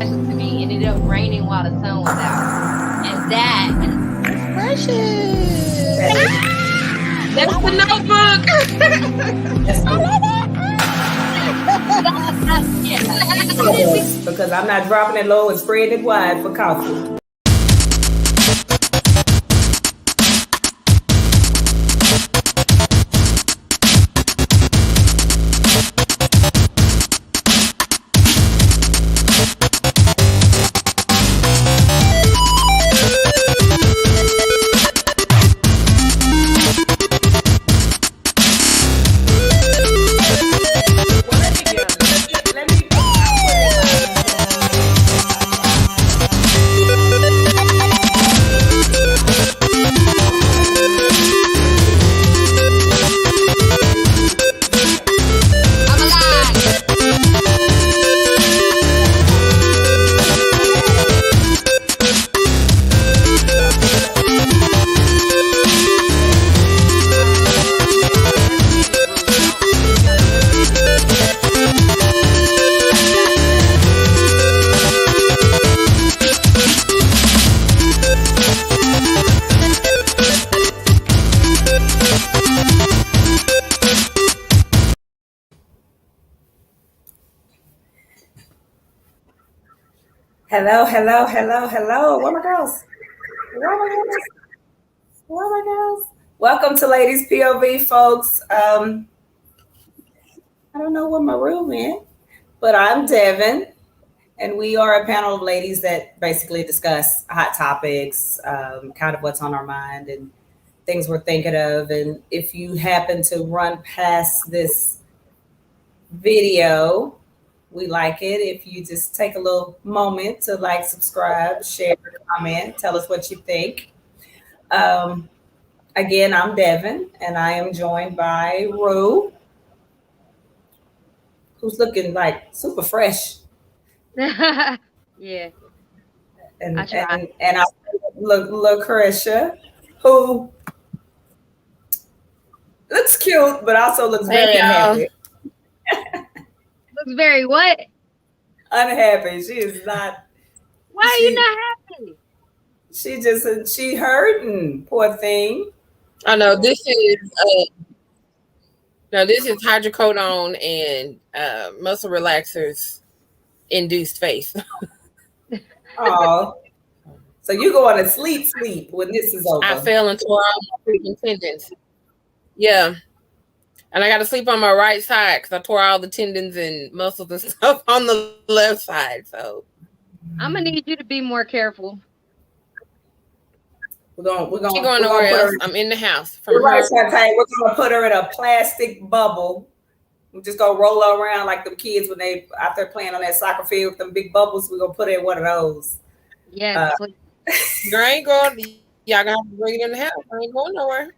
to me, and it ended up raining while the sun was out. And that Precious. that's the Notebook. Because I'm not dropping it low and spreading it wide for coffee. Hello. Where my girls? Welcome to Ladies POV, folks. I don't know where my room went, but I'm Devin, and we are a panel of ladies that basically discuss hot topics, kind of what's on our mind and things we're thinking of. And if you happen to run past this video, we like it if you just take a little moment to like, subscribe, share, comment, tell us what you think. Again, I'm Devin, and I am joined by Rue, who's looking like super fresh. Yeah. And I try. and I Lucretia, who looks cute, but also looks very unhappy. Looks very what? Unhappy. She is not. Why are you not happy? She hurting, poor thing. Oh no, this is hydrocodone and muscle relaxers induced face. Oh, so you going to sleep when this is over? I fell and tore all my freaking tendons. Yeah, and I got to sleep on my right side because I tore all the tendons and muscles and stuff on the left side. So I'm gonna need you to be more careful. We're going. She's going nowhere else. I'm in the house. We're going to put her in a plastic bubble. We're just gonna roll her around like them kids when they out there playing on that soccer field with them big bubbles. We're gonna put her in one of those. Yes. Girl, ain't going. Y'all gonna have to bring it in the house. I ain't going nowhere.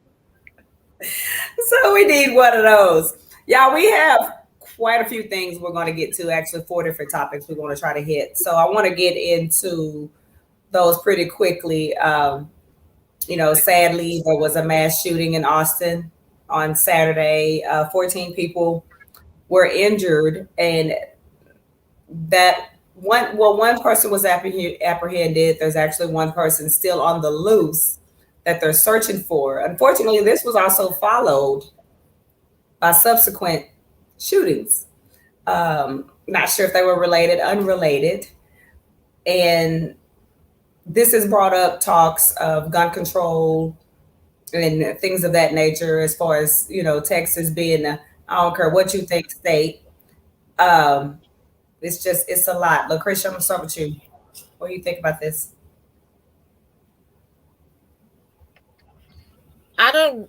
So we need one of those. Y'all, we have quite a few things we're going to get to, actually 4 different topics we're going to try to hit. So I want to get into those pretty quickly. Sadly, there was a mass shooting in Austin on Saturday. 14 people were injured, and one person was apprehended. There's actually one person still on the loose that they're searching for. Unfortunately, this was also followed by subsequent shootings. Not sure if they were related, unrelated. And this has brought up talks of gun control and things of that nature, as far as, Texas being I don't care what you think, state. It's a lot. Lucretia, I'm gonna start with you. What do you think about this? I don't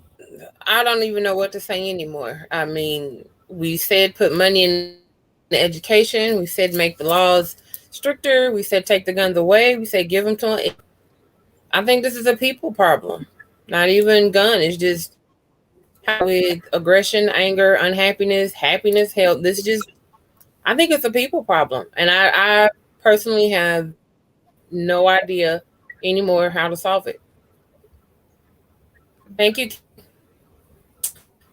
even know what to say anymore. I mean, we said put money in the education. We said make the laws stricter. We said take the guns away. We said give them to them. I think this is a people problem. Not even gun. It's just with aggression, anger, unhappiness, happiness, health. I think it's a people problem. And I personally have no idea anymore how to solve it. Thank you.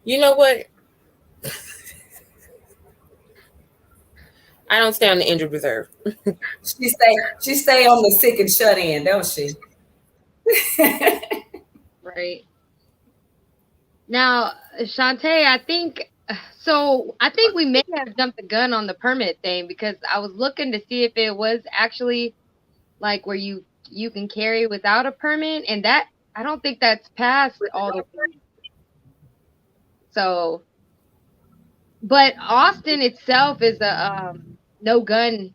You know what? I don't stay on the injured reserve. She stay on the sick and shut in, don't she? Right. Now, Shantae, I think we may have jumped the gun on the permit thing, because I was looking to see if it was actually like where you can carry without a permit, and that I don't think that's passed all the way. So, but Austin itself is a no gun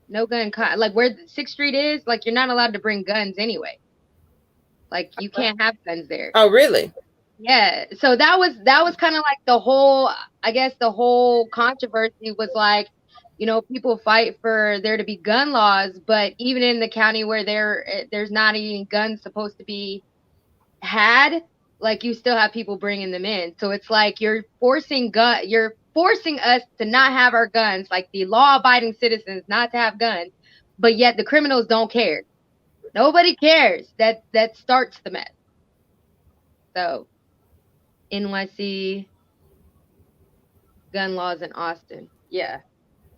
like where 6th Street is, like you're not allowed to bring guns anyway. Like you can't have guns there. Oh, really? Yeah. So that was kind of like the whole controversy was like, people fight for there to be gun laws, but even in the county where there's not even guns supposed to be had, like you still have people bringing them in. So it's like you're forcing us to not have our guns, like the law-abiding citizens not to have guns, but yet the criminals don't care. Nobody cares. That starts the mess. So NYC gun laws in Austin. Yeah.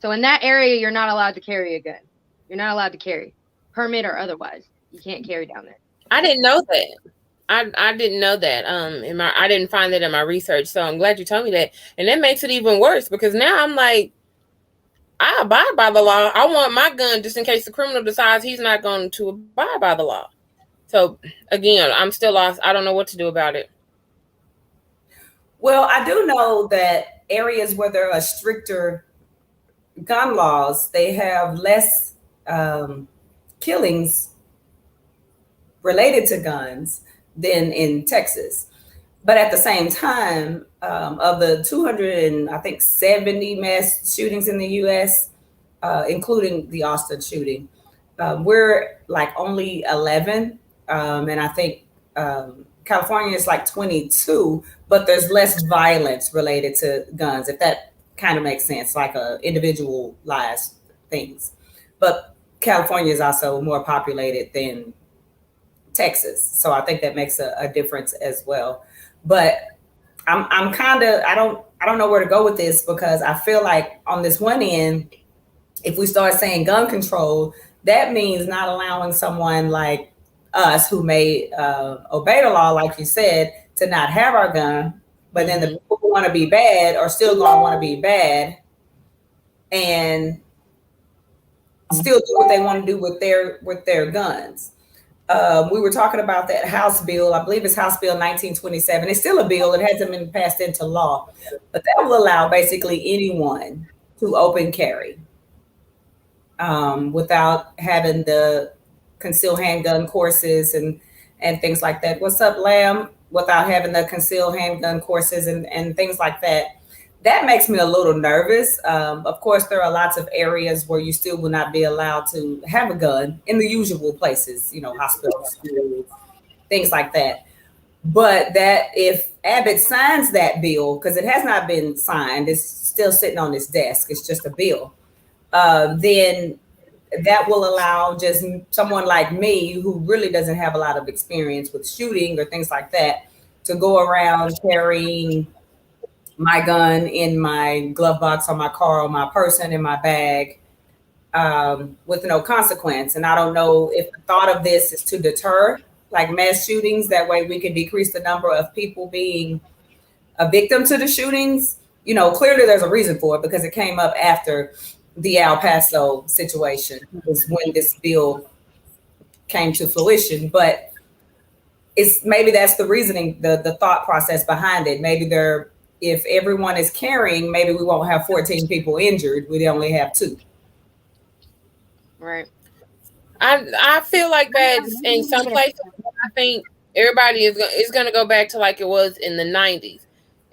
So in that area, you're not allowed to carry a gun. You're not allowed to carry, permit or otherwise. You can't carry down there. I didn't know that. I didn't know that. I didn't find that in my research. So I'm glad you told me that. And that makes it even worse, because now I'm like, I abide by the law. I want my gun just in case the criminal decides he's not going to abide by the law. So again, I'm still lost. I don't know what to do about it. Well, I do know that areas where there are stricter gun laws, they have less killings related to guns than in Texas. But at the same time, of the 270 mass shootings in the U.S., including the Austin shooting, we're like only 11, and I think California is like 22, but there's less violence related to guns, if that kind of makes sense, like individualized things. But California is also more populated than Texas, so I think that makes a difference as well. But I'm kind of I don't know where to go with this, because I feel like on this one end, if we start saying gun control, that means not allowing someone like us who may obey the law, like you said, to not have our gun. But then the people who want to be bad are still going to want to be bad and still do what they want to do with their guns. We were talking about that House bill. I believe it's House Bill 1927. It's still a bill. It hasn't been passed into law, but that will allow basically anyone to open carry without having the concealed handgun courses and things like that. What's up, Lamb? Without having the concealed handgun courses and things like that. That makes me a little nervous. Of course, there are lots of areas where you still will not be allowed to have a gun in the usual places, hospitals, schools, things like that. But that if Abbott signs that bill, because it has not been signed, it's still sitting on his desk, it's just a bill, then that will allow just someone like me who really doesn't have a lot of experience with shooting or things like that to go around carrying my gun in my glove box, on my car, on my person, in my bag, with no consequence. And I don't know if the thought of this is to deter like mass shootings. That way we can decrease the number of people being a victim to the shootings. Clearly there's a reason for it, because it came up after the El Paso situation was when this bill came to fruition. But maybe that's the reasoning, the thought process behind it. Maybe if everyone is carrying, maybe we won't have 14 people injured. We'd only have 2. Right. I feel like that in some places. I think everybody is going to go back to like it was in the 90s.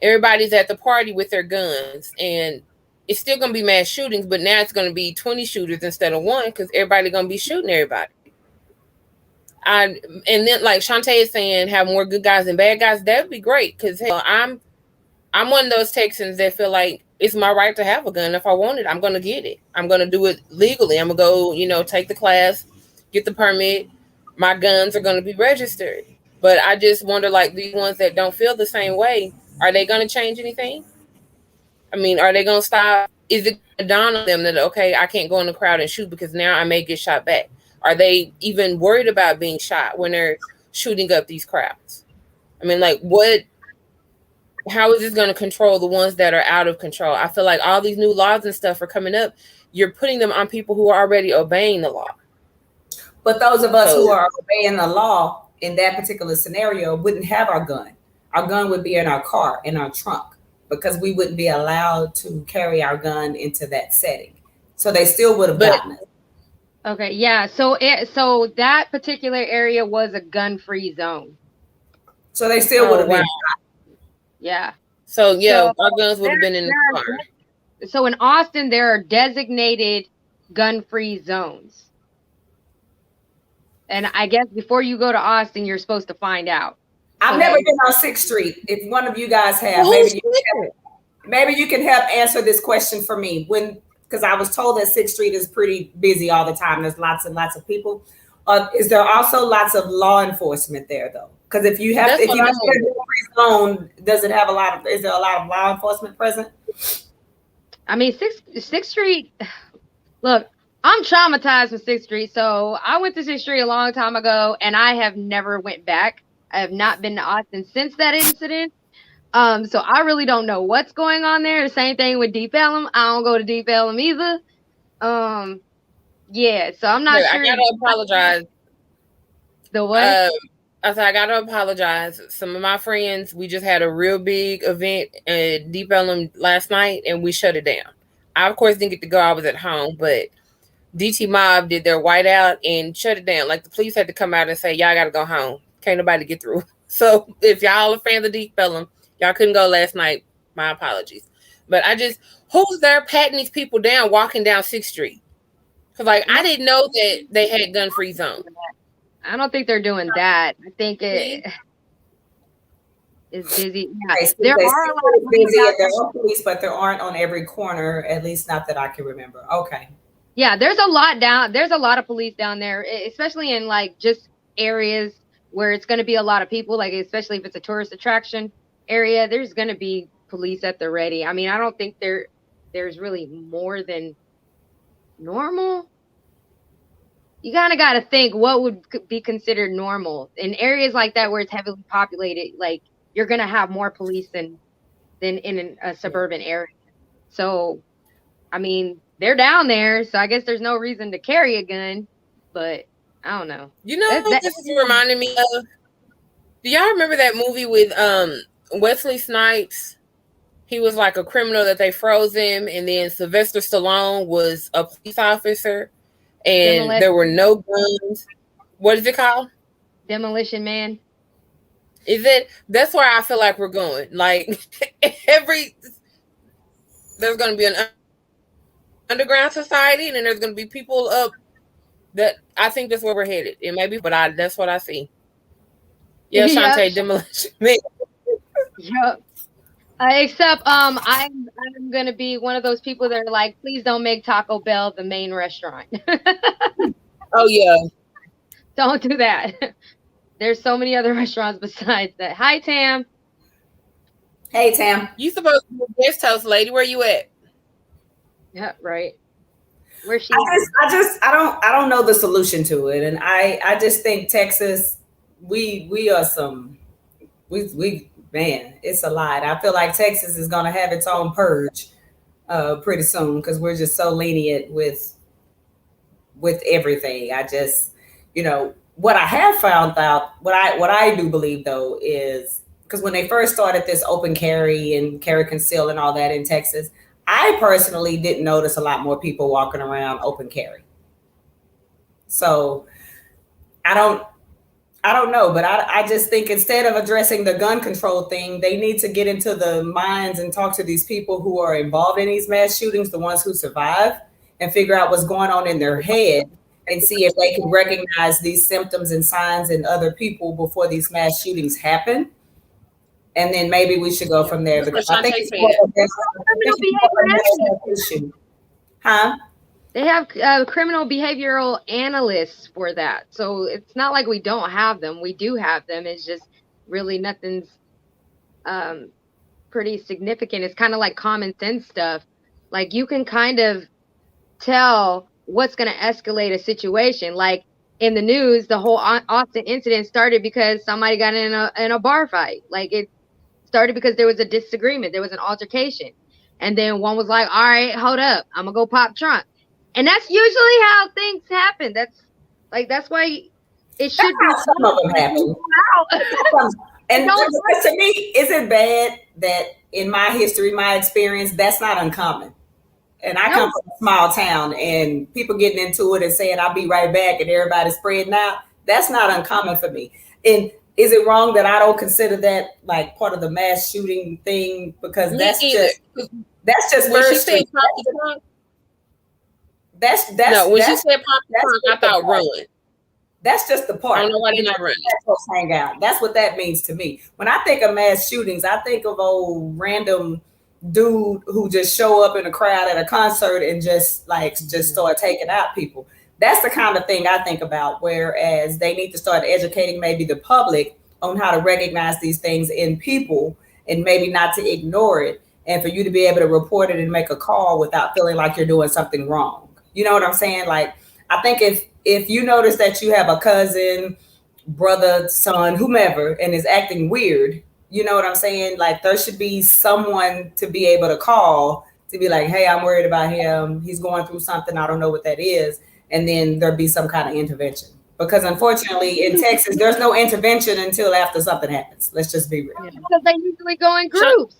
Everybody's at the party with their guns, and it's still going to be mass shootings, but now it's going to be 20 shooters instead of 1, because everybody's going to be shooting everybody. And then, like Shantae is saying, have more good guys than bad guys. That would be great, because I'm one of those Texans that feel like it's my right to have a gun. If I want it, I'm going to get it. I'm going to do it legally. I'm going to go, take the class, get the permit. My guns are going to be registered. But I just wonder, like, these ones that don't feel the same way, are they going to change anything? I mean, are they going to stop? Is it dawn on them that, okay, I can't go in the crowd and shoot because now I may get shot back? Are they even worried about being shot when they're shooting up these crowds? I mean, like, how is this going to control the ones that are out of control? I feel like all these new laws and stuff are coming up. You're putting them on people who are already obeying the law. But those of us who are obeying the law in that particular scenario wouldn't have our gun. Our gun would be in our car, in our trunk, because we wouldn't be allowed to carry our gun into that setting. So they still would have gotten it. Okay, yeah. So that particular area was a gun-free zone. So they still would have been shot. Yeah. So our guns would have been in the car. So in Austin, there are designated gun-free zones. And I guess before you go to Austin, you're supposed to find out. I've never been on 6th Street. If one of you guys have, maybe you can help answer this question for me. Because I was told that 6th Street is pretty busy all the time. There's lots and lots of people. Is there also lots of law enforcement there, though? Because if you have a zone, is there a lot of law enforcement present? I mean, 6th Street, look, I'm traumatized with 6th Street. So I went to 6th Street a long time ago, and I have never went back. I have not been to Austin since that incident. So I really don't know what's going on there. The same thing with Deep Ellum. I don't go to Deep Ellum either. Yeah, so I'm not sure. I gotta apologize. The what? I said I gotta apologize. Some of my friends, we just had a real big event at Deep Ellum last night, and we shut it down. I of course didn't get to go. I was at home, but DT Mob did their whiteout and shut it down. Like the police had to come out and say, "Y'all gotta go home. Can't nobody get through." So if y'all are fans of Deep Ellum, y'all couldn't go last night. My apologies. But who's there patting these people down, walking down 6th Street? Because, like, I didn't know that they had gun-free zones. I don't think they're doing that. I think it is busy. Yeah, there are a lot of busy. There are police, but there aren't on every corner, at least not that I can remember. Okay. Yeah, there's a lot of police down there, especially in, like, just areas where it's going to be a lot of people, like, especially if it's a tourist attraction area, there's going to be police at the ready. I mean, I don't think there's really more than normal. You kind of got to think what would be considered normal in areas like that where it's heavily populated. Like, you're going to have more police than in a suburban area. So, I mean, they're down there, so I guess there's no reason to carry a gun, but I don't know. You know what this is reminding me of? Do y'all remember that movie with Wesley Snipes? He was like a criminal that they froze him, and then Sylvester Stallone was a police officer, and there were no guns. What is it called? Demolition Man. Is it? That's where I feel like we're going. Like there's going to be an underground society, and then there's going to be people up. That I think that's where we're headed. It may be, but that's what I see. Yeah, Shantae, Demolition Man. Yep. Except I'm gonna be one of those people that are like, please don't make Taco Bell the main restaurant. Oh yeah. Don't do that. There's so many other restaurants besides that. Hi, Tam. Hey, Tam. You supposed to be a guest house lady. Where you at? Yeah, right. Where's she? I don't know the solution to it, and I just think Texas, we are man, it's a lot. I feel like Texas is gonna have its own purge pretty soon because we're just so lenient with everything. I just, what I have found out, what I do believe though is because when they first started this open carry and carry conceal and all that in Texas, I personally didn't notice a lot more people walking around open carry. So I don't know, but I just think instead of addressing the gun control thing, they need to get into the minds and talk to these people who are involved in these mass shootings, the ones who survive, and figure out what's going on in their head and see if they can recognize these symptoms and signs in other people before these mass shootings happen. And then maybe we should go from there. Because I think They have criminal behavioral analysts for that. So it's not like we don't have them. We do have them. It's just really nothing's pretty significant. It's kind of like common sense stuff. Like, you can kind of tell what's going to escalate a situation. Like, in the news, the whole Austin incident started because somebody got in a bar fight. Like, it started because there was a disagreement, there was an altercation, and then one was like, "All right, hold up, I'm gonna go pop trunk," and that's usually how things happen. That's why it That's should be how some of them happen. And to me, is it bad that in my history, my experience, that's not uncommon? And I come from a small town, and people getting into it and saying, "I'll be right back," and everybody spreading out. That's not uncommon for me. And is it wrong that I don't consider that like part of the mass shooting thing? Because that's just when First she Street. said pop the trunk. No, when she said pop the trunk, I thought run. That's just the part. I don't know why they're not running. Hang out. That's what that means to me. When I think of mass shootings, I think of old random dude who just show up in a crowd at a concert and just start taking out people. That's the kind of thing I think about. Whereas they need to start educating maybe the public on how to recognize these things in people and maybe not to ignore it, and for you to be able to report it and make a call without feeling like you're doing something wrong. You know what I'm saying? Like, I think if you notice that you have a cousin, brother, son, whomever, and is acting weird, you know what I'm saying? Like, there should be someone to be able to call to be like, "Hey, I'm worried about him. He's going through something. I don't know what that is." And then there'd be some kind of intervention. Because unfortunately, in Texas, there's no intervention until after something happens. Let's just be real. Because they usually go in groups.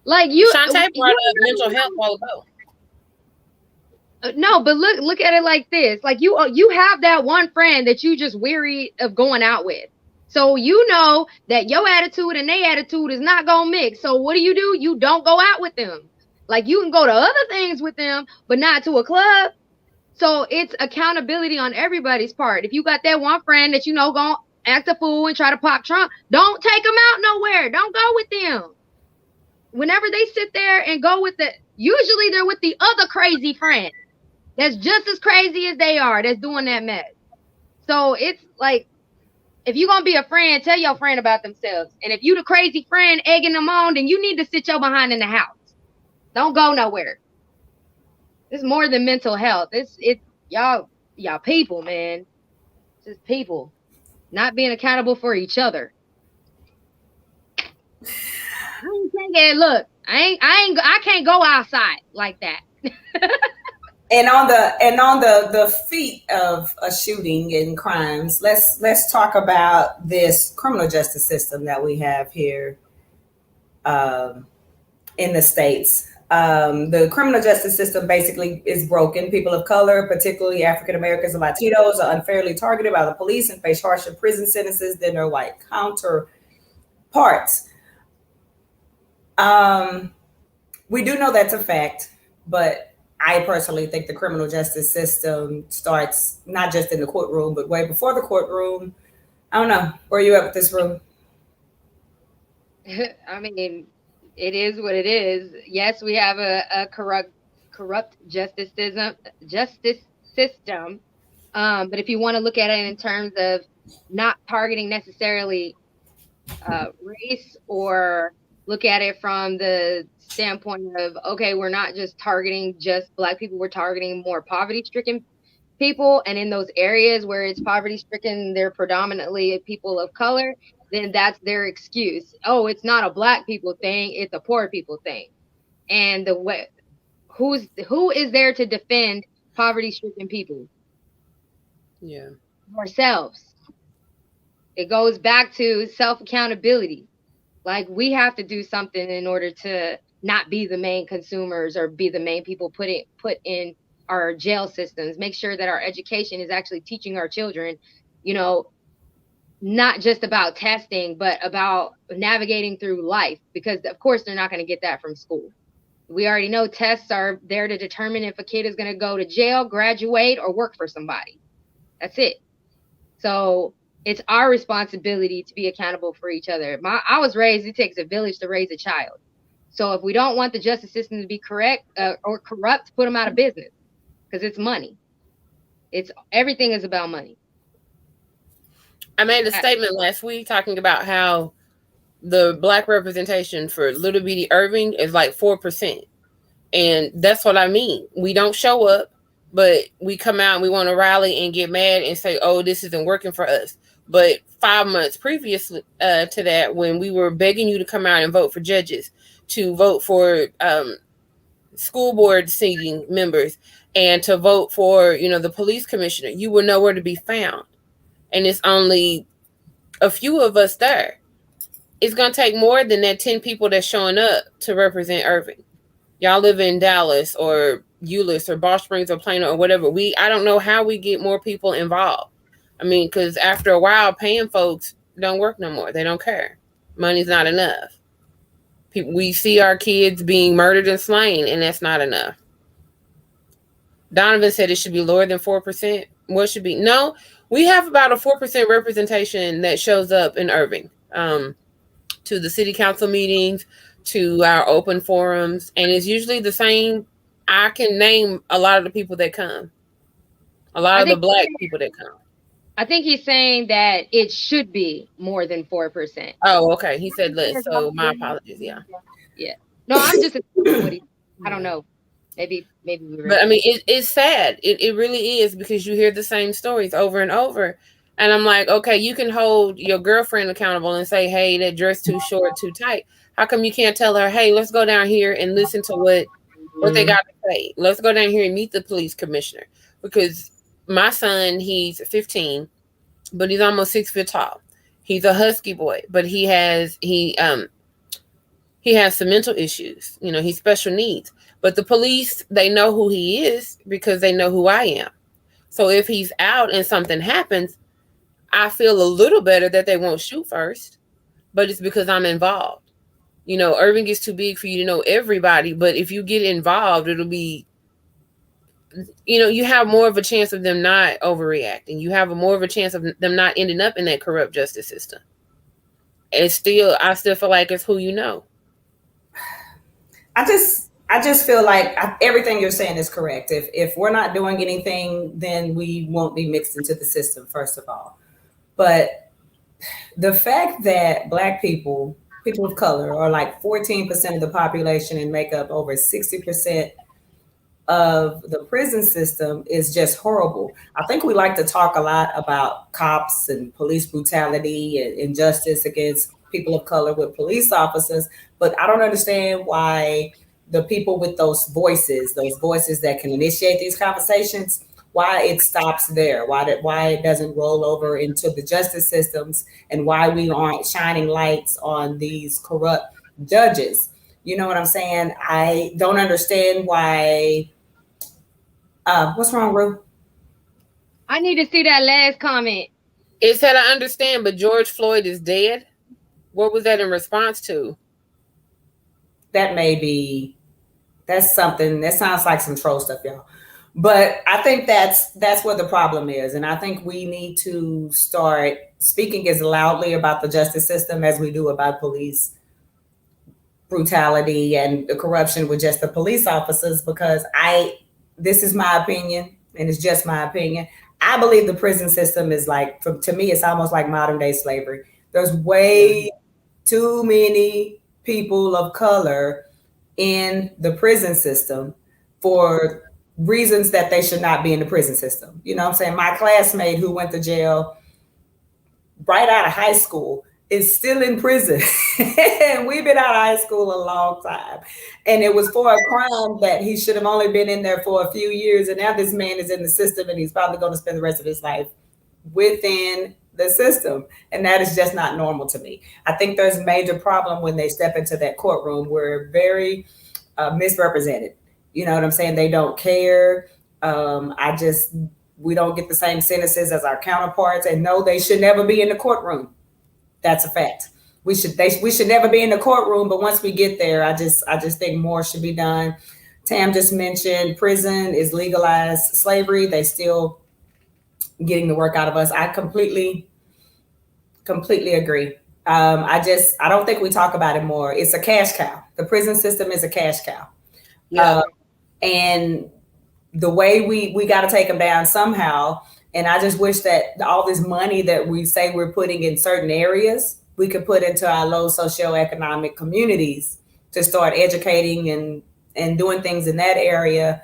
Like you, Shantae brought up mental health while ago. No, but look at it like this. Like, you have that one friend that you just weary of going out with. So you know that your attitude and their attitude is not gonna mix. So what do? You don't go out with them. Like, you can go to other things with them, but not to a club. So it's accountability on everybody's part. If you got that one friend that you know gonna act a fool and try to pop trunk, don't take them out nowhere. Don't go with them. Whenever they sit there and go with usually they're with the other crazy friend that's just as crazy as they are, that's doing that mess. So it's like, if you're going to be a friend, tell your friend about themselves. And if you the crazy friend egging them on, then you need to sit your behind in the house. Don't go nowhere. It's more than mental health. It's y'all people, man. It's just people not being accountable for each other. Look, I can't go outside like that. And on the feet of a shooting and crimes, let's talk about this criminal justice system that we have here in the States. The criminal justice system basically is broken. People of color, particularly African Americans and Latinos, are unfairly targeted by the police and face harsher prison sentences than their white counterparts. We do know that's a fact, but I personally think the criminal justice system starts not just in the courtroom, but way before the courtroom. I don't know. Where are you at with this room? I mean, it is what it is. Yes, we have a corrupt justice system. But if you want to look at it in terms of not targeting necessarily race, or look at it from the standpoint of, okay, we're not just targeting just Black people, we're targeting more poverty-stricken people, and in those areas where it's poverty-stricken, they're predominantly people of color, then that's their excuse. Oh, it's not a Black people thing, it's a poor people thing. And who is there to defend poverty-stricken people? Yeah. Ourselves. It goes back to self-accountability. Like, we have to do something in order to not be the main consumers or be the main people put in our jail systems. Make sure that our education is actually teaching our children, not just about testing, but about navigating through life, because of course they're not going to get that from school. We already know tests are there to determine if a kid is going to go to jail, graduate, or work for somebody. That's it. So it's our responsibility to be accountable for each other. I was raised, it takes a village to raise a child. So if we don't want the justice system to be correct or corrupt, put them out of business, because it's money. Everything is about money. I made a statement last week talking about how the Black representation for little bitty Irving is like 4%. And that's what I mean. We don't show up, but we come out and we want to rally and get mad and say, oh, this isn't working for us. But 5 months previous to that, when we were begging you to come out and vote for judges, to vote for school board seating members, and to vote for, the police commissioner, you were nowhere to be found. And it's only a few of us there. It's going to take more than that 10 people that's showing up to represent Irving. Y'all live in Dallas or Euless or Ball Springs or Plano or whatever. I don't know how we get more people involved. I mean, because after a while, paying folks don't work no more. They don't care. Money's not enough. We see our kids being murdered and slain, and that's not enough. Donovan said it should be lower than 4%. What should be? No, we have about a 4% representation that shows up in Irving, to the city council meetings, to our open forums, and it's usually the same. I can name a lot of the people that come, a lot of the Black people that come. I think he's saying that it should be more than 4%. Oh, okay. He said less, so my apologies. Yeah. No, I'm just I don't know. Maybe we were. But I mean, it's sad. It really is, because you hear the same stories over and over. And I'm like, okay, you can hold your girlfriend accountable and say, hey, that dress too short, too tight. How come you can't tell her, hey, let's go down here and listen to what they got to say? Let's go down here and meet the police commissioner. Because my son, he's 15, but he's almost 6 foot tall. He's a husky boy, but he has some mental issues. He's special needs. But the police, they know who he is because they know who I am. So if he's out and something happens, I feel a little better that they won't shoot first, but it's because I'm involved. Irving is too big for you to know everybody, but if you get involved, it'll be, you have more of a chance of them not overreacting. You have more of a chance of them not ending up in that corrupt justice system. And I still feel like it's who you know. I just feel like everything you're saying is correct. If we're not doing anything, then we won't be mixed into the system, first of all. But the fact that Black people of color, are like 14% of the population and make up over 60% of the prison system is just horrible. I think we like to talk a lot about cops and police brutality and injustice against people of color with police officers, but I don't understand why the people with those voices that can initiate these conversations, why it stops there, why it doesn't roll over into the justice systems, and why we aren't shining lights on these corrupt judges. You know what I'm saying? I don't understand why. What's wrong, Rue? I need to see that last comment. It said, I understand, but George Floyd is dead. What was that in response to? That's something that sounds like some troll stuff, y'all. But I think that's what the problem is. And I think we need to start speaking as loudly about the justice system as we do about police brutality and the corruption with just the police officers, because this is my opinion, and it's just my opinion. I believe the prison system is to me, it's almost like modern day slavery. There's way too many people of color in the prison system for reasons that they should not be in the prison system. You know what I'm saying? My classmate who went to jail right out of high school is still in prison. And we've been out of high school a long time. And it was for a crime that he should have only been in there for a few years. And now this man is in the system, and he's probably going to spend the rest of his life within the system. And that is just not normal to me. I think there's a major problem when they step into that courtroom. We're very misrepresented. You know what I'm saying? They don't care. We don't get the same sentences as our counterparts. And no, they should never be in the courtroom. That's a fact. We should never be in the courtroom. But once we get there, I just think more should be done. Tam just mentioned prison is legalized slavery. They still getting the work out of us. I completely agree. I don't think we talk about it more. It's a cash cow. The prison system is a cash cow. Yeah. And the way we got to take them down somehow. And I just wish that all this money that we say we're putting in certain areas, we could put into our low socioeconomic communities to start educating and and doing things in that area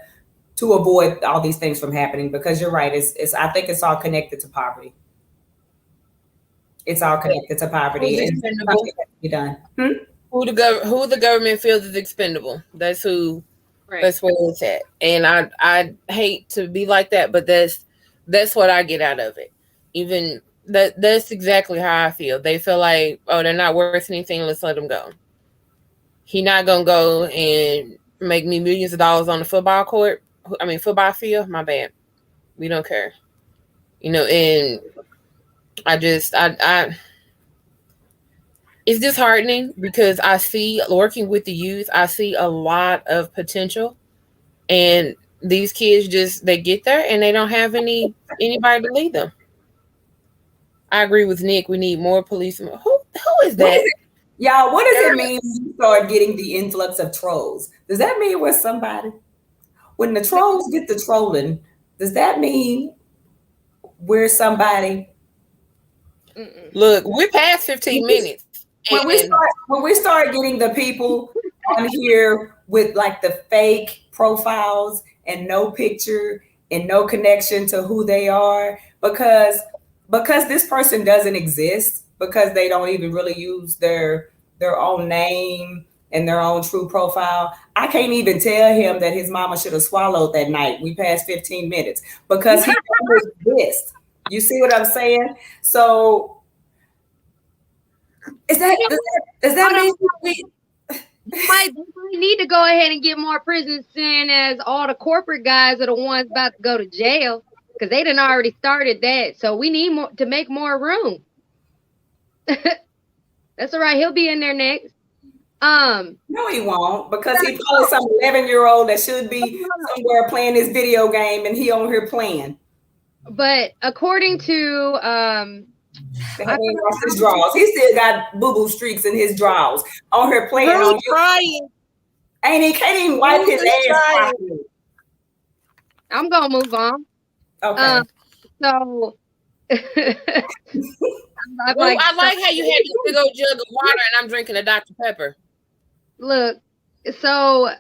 to avoid all these things from happening. Because you're right, it's I think it's all connected to poverty. It's all connected to Who's poverty, and expendable? something has to be done. Who the government feels is expendable. That's who. Right. That's where it's at. And I hate to be like that, but that's what I get out of it. Even that's exactly how I feel. They feel like, oh, they're not worth anything. Let's let them go. He not gonna go and make me millions of dollars on the football court. I mean, football field. My bad. We don't care. And I it's disheartening because I see, working with the youth, I see a lot of potential, and these kids they get there and they don't have anybody to lead them. I agree with Nick. We need more policemen. Who is that? Y'all, what does it mean when you start getting the influx of trolls? Does that mean we're somebody? When the trolls get the trolling, does that mean we're somebody? Look, we're past 15 minutes. When we start getting the people on here with like the fake profiles and no picture and no connection to who they are, because this person doesn't exist, because they don't even really use their own name and their own true profile. I can't even tell him that his mama should have swallowed that night. We passed 15 minutes because he doesn't exist. You see what I'm saying? So does that mean we might need to go ahead and get more prisons, seeing as all the corporate guys are the ones about to go to jail, because they done already started that. So we need more to make more room. That's all right. He'll be in there next. No, he won't, because he probably some 11-year-old that should be somewhere playing his video game, and he on here playing. But according to his drawers, he still got boo-boo streaks in his drawers on her playing on crying. And he can't even wipe his ass. I'm gonna move on. Okay. So I like how you had this big old jug of water and I'm drinking a Dr. Pepper. Look, so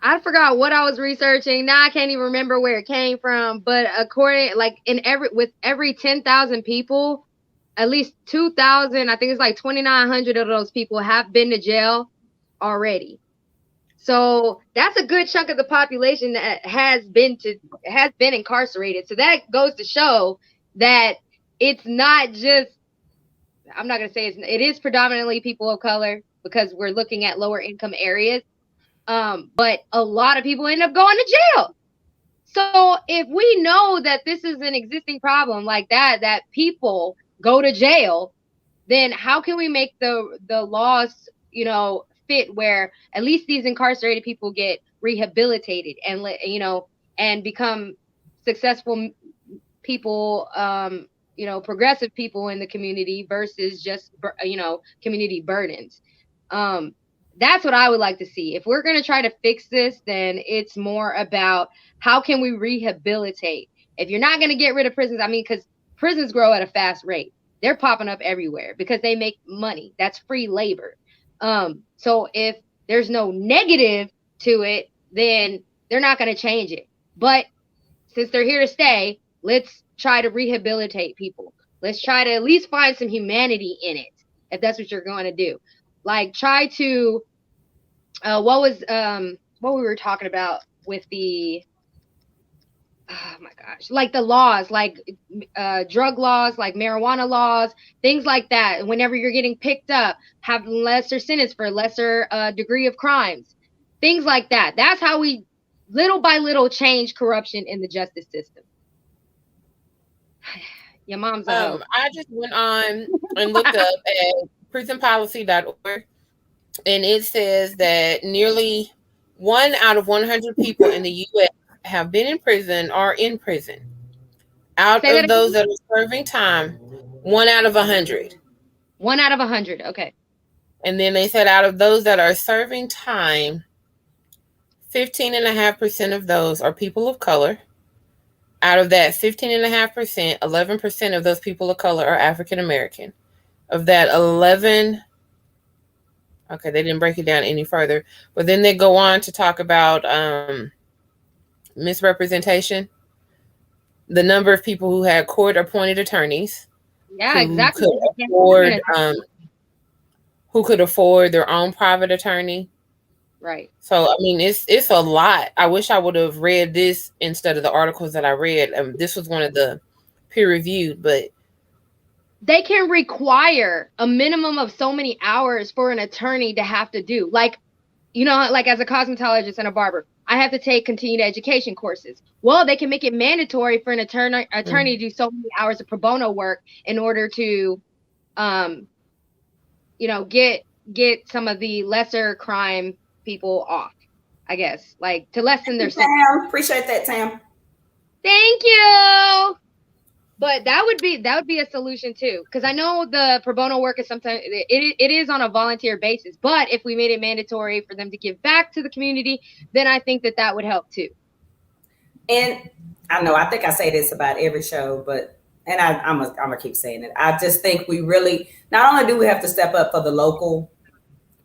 I forgot what I was researching. Now I can't even remember where it came from. But according, with every 10,000 people, at least 2,000, I think it's like 2,900 of those people have been to jail already. So that's a good chunk of the population that has been incarcerated. So that goes to show that it's not just, I'm not going to say it is predominantly people of color, because we're looking at lower income areas. But a lot of people end up going to jail. So if we know that this is an existing problem like that people go to jail, then how can we make the laws, fit where at least these incarcerated people get rehabilitated and become successful people, progressive people in the community versus just, community burdens. That's what I would like to see. If we're going to try to fix this, then it's more about how can we rehabilitate? If you're not going to get rid of prisons, because prisons grow at a fast rate. They're popping up everywhere because they make money. That's free labor. So if there's no negative to it, then they're not going to change it. But since they're here to stay, let's try to rehabilitate people. Let's try to at least find some humanity in it, if that's what you're going to do. Like, try to what we were talking about with the, oh my gosh, like the laws, like drug laws, like marijuana laws, things like that. Whenever you're getting picked up, have lesser sentence for lesser degree of crimes, things like that. That's how we little by little change corruption in the justice system. Your mom's I just went on and looked up at prisonpolicy.org, and it says that nearly 1 out of 100 people in the U.S. have been in prison or in prison. Out of those that are serving time, 1 out of 100. 1 out of 100, okay. And then they said out of those that are serving time, 15.5% of those are people of color. Out of that 15.5%, 11% of those people of color are African American. Of that 11, Okay, they didn't break it down any further. But then they go on to talk about misrepresentation, the number of people who had court appointed attorneys Yeah, who exactly. could They can't put them in afford a their own private attorney. right. So I mean, it's a lot. I wish I would have read this instead of the articles that I read. This was one of the peer reviewed, but They can require a minimum of so many hours for an attorney to have to do. Like, you know, like as a cosmetologist and a barber, I have to take continued education courses. Well, they can make it mandatory for an attorney to do so many hours of pro bono work in order to, um, you know, get some of the lesser crime people off. I guess, like to lessen their sentence. Tam, appreciate that, Tam. Thank you. But that would be a solution too, because I know the pro bono work is sometimes it is on a volunteer basis. But if we made it mandatory for them to give back to the community, then I think that would help too. And I know I think I say this about every show, but and I'm gonna keep saying it. I just think we really not only do we have to step up for the local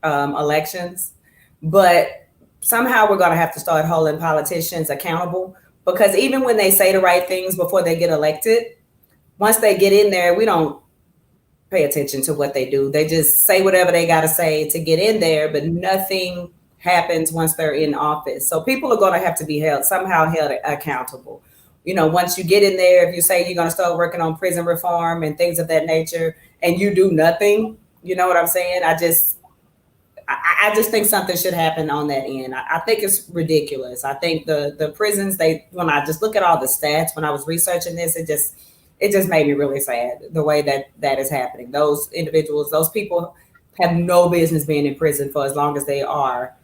elections, but somehow we're gonna have to start holding politicians accountable because even when they say the right things before they get elected, once they get in there, we don't pay attention to what they do. They just say whatever they got to say to get in there, but nothing happens once they're in office. So people are going to have to be somehow held accountable. You know, once you get in there, if you say you're going to start working on prison reform and things of that nature, and you do nothing, you know what I'm saying? I just think something should happen on that end. I think it's ridiculous. I think the prisons, when I just look at all the stats when I was researching this, it just made me really sad the way that is happening. Those individuals, those people have no business being in prison for as long as they are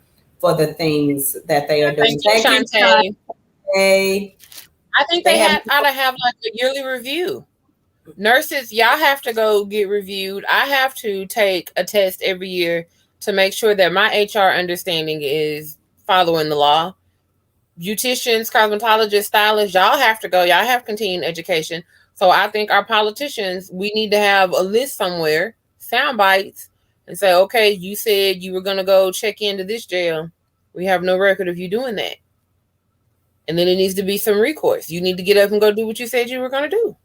for the things that they are doing. Thank you, Shantae. I think they ought to have like a yearly review. Nurses, y'all have to go get reviewed. I have to take a test every year to make sure that my HR understanding is following the law. Beauticians, cosmetologists, stylists, y'all have to go. Y'all have continuing education. So I think our politicians, we need to have a list somewhere, sound bites, and say, okay, you said you were going to go check into this jail. We have no record of you doing that. And then it needs to be some recourse. You need to get up and go do what you said you were going to do.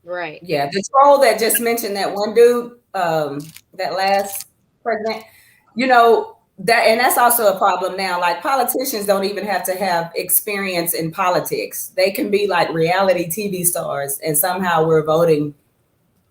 Right. Yeah. The troll that just mentioned that one dude, that last president, you know, that's also a problem now. Like politicians don't even have to have experience in politics. They can be like reality TV stars and somehow we're voting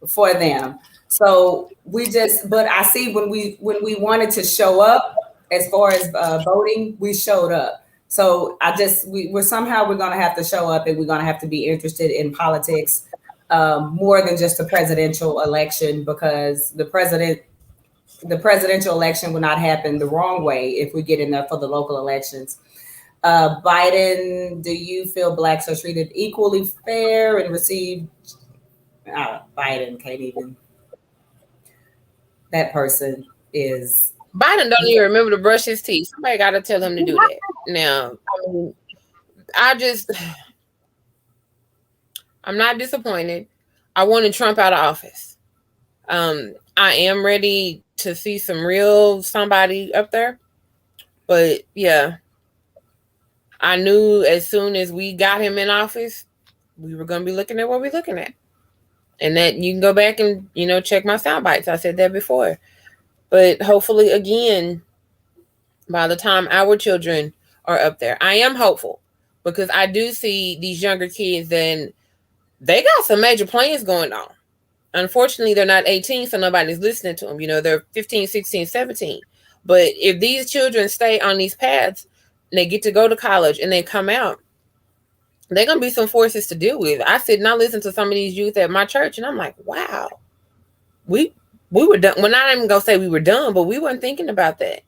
for them. So but I see when we wanted to show up as far as voting, we showed up. So we're going to have to show up and we're going to have to be interested in politics more than just a presidential election because the presidential election will not happen the wrong way if we get in there for the local elections. Biden, do you feel blacks are treated equally fair and receive? Biden can't even. That person is. Biden don't even remember to brush his teeth. Somebody got to tell him to do that. Now, I'm not disappointed. I wanted Trump out of office. I am ready to see some real somebody up there. But yeah, I knew as soon as we got him in office, we were going to be looking at what we're looking at. And that you can go back and, check my sound bites. I said that before. But hopefully, again, by the time our children are up there, I am hopeful because I do see these younger kids and they got some major plans going on. Unfortunately, they're not 18, so nobody's listening to them. They're 15, 16, 17. But if these children stay on these paths, and they get to go to college and they come out, they're going to be some forces to deal with. I sit and I listen to some of these youth at my church, and I'm like, wow, we were done. We're not even going to say we were done, but we weren't thinking about that.